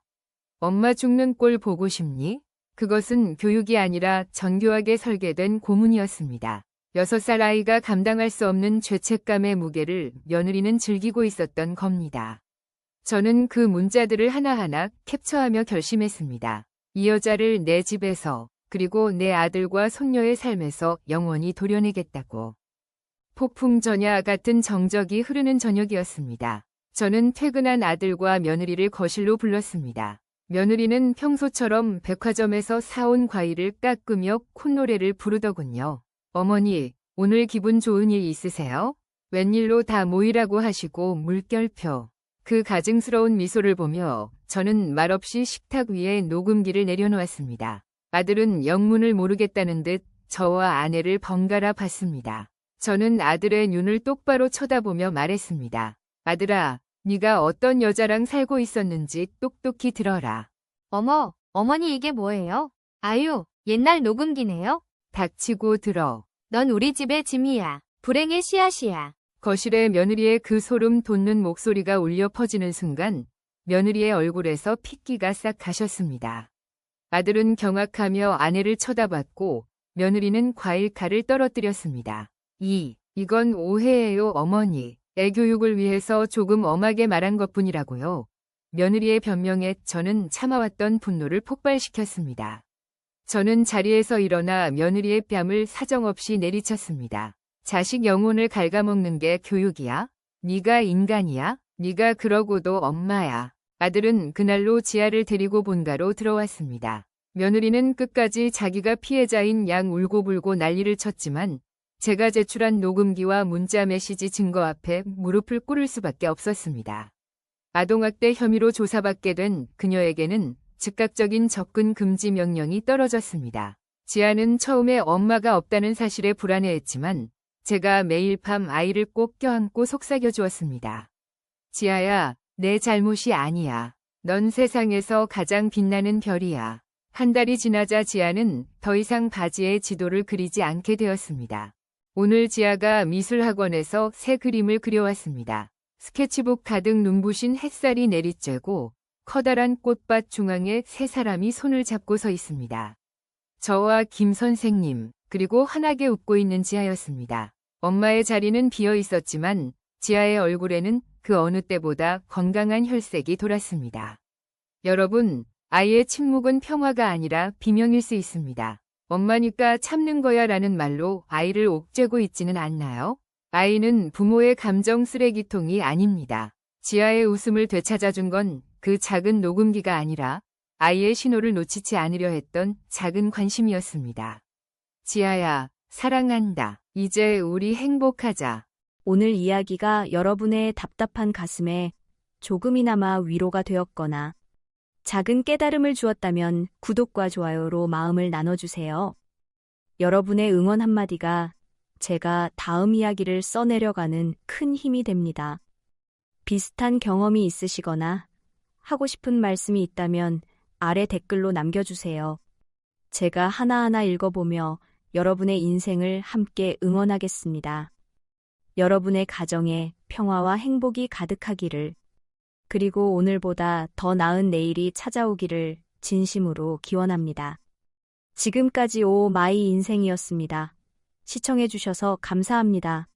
엄마 죽는 꼴 보고 싶니? 그것은 교육이 아니라 정교하게 설계된 고문이었습니다. 6살 아이가 감당할 수 없는 죄책감의 무게를 며느리는 즐기고 있었던 겁니다. 저는 그 문자들을 하나하나 캡처하며 결심했습니다. 이 여자를 내 집에서 그리고 내 아들과 손녀의 삶에서 영원히 도려내겠다고. 폭풍전야 같은 정적이 흐르는 저녁이었습니다. 저는 퇴근한 아들과 며느리를 거실로 불렀습니다. 며느리는 평소처럼 백화점에서 사온 과일을 깎으며 콧노래를 부르더군요. 어머니, 오늘 기분 좋은 일 있으세요? 웬일로 다 모이라고 하시고 물결표. 그 가증스러운 미소를 보며 저는 말없이 식탁 위에 녹음기를 내려놓았습니다. 아들은 영문을 모르겠다는 듯 저와 아내를 번갈아 봤습니다. 저는 아들의 눈을 똑바로 쳐다보며 말했습니다. 아들아, 네가 어떤 여자랑 살고 있었는지 똑똑히 들어라. 어머, 어머니 이게 뭐예요? 아유, 옛날 녹음기네요? 닥치고 들어. 넌 우리 집의 짐이야. 불행의 씨앗이야. 거실에 며느리의 그 소름 돋는 목소리가 울려 퍼지는 순간 며느리의 얼굴에서 핏기가 싹 가셨습니다. 아들은 경악하며 아내를 쳐다봤고 며느리는 과일칼을 떨어뜨렸습니다. 이건 오해예요, 어머니. 애 교육을 위해서 조금 엄하게 말한 것뿐이라고요. 며느리의 변명에 저는 참아왔던 분노를 폭발시켰습니다. 저는 자리에서 일어나 며느리의 뺨을 사정없이 내리쳤습니다. 자식 영혼을 갉아먹는 게 교육이야? 네가 인간이야? 네가 그러고도 엄마야. 아들은 그날로 지아를 데리고 본가로 들어왔습니다. 며느리는 끝까지 자기가 피해자인 양 울고불고 난리를 쳤지만 제가 제출한 녹음기와 문자 메시지 증거 앞에 무릎을 꿇을 수밖에 없었습니다. 아동학대 혐의로 조사받게 된 그녀에게는 즉각적인 접근 금지 명령이 떨어졌습니다. 지아는 처음에 엄마가 없다는 사실에 불안해했지만 제가 매일 밤 아이를 꼭 껴안고 속삭여 주었습니다. 지아야, 내 잘못이 아니야. 넌 세상에서 가장 빛나는 별이야. 한 달이 지나자 지아는 더 이상 바지에 지도를 그리지 않게 되었습니다. 오늘 지아가 미술학원에서 새 그림을 그려왔습니다. 스케치북 가득 눈부신 햇살이 내리쬐고 커다란 꽃밭 중앙에 세 사람이 손을 잡고 서 있습니다. 저와 김 선생님, 그리고 환하게 웃고 있는 지아였습니다. 엄마의 자리는 비어 있었지만 지아의 얼굴에는 그 어느 때보다 건강한 혈색이 돌았습니다. 여러분, 아이의 침묵은 평화가 아니라 비명일 수 있습니다. 엄마니까 참는 거야 라는 말로 아이를 옥죄고 있지는 않나요? 아이는 부모의 감정 쓰레기통이 아닙니다. 지아의 웃음을 되찾아준 건 그 작은 녹음기가 아니라 아이의 신호를 놓치지 않으려 했던 작은 관심이었습니다. 지아야, 사랑한다. 이제 우리 행복하자. 오늘 이야기가 여러분의 답답한 가슴에 조금이나마 위로가 되었거나 작은 깨달음을 주었다면 구독과 좋아요로 마음을 나눠주세요. 여러분의 응원 한마디가 제가 다음 이야기를 써내려가는 큰 힘이 됩니다. 비슷한 경험이 있으시거나 하고 싶은 말씀이 있다면 아래 댓글로 남겨주세요. 제가 하나하나 읽어보며 여러분의 인생을 함께 응원하겠습니다. 여러분의 가정에 평화와 행복이 가득하기를, 그리고 오늘보다 더 나은 내일이 찾아오기를 진심으로 기원합니다. 지금까지 오 마이 인생이었습니다. 시청해주셔서 감사합니다.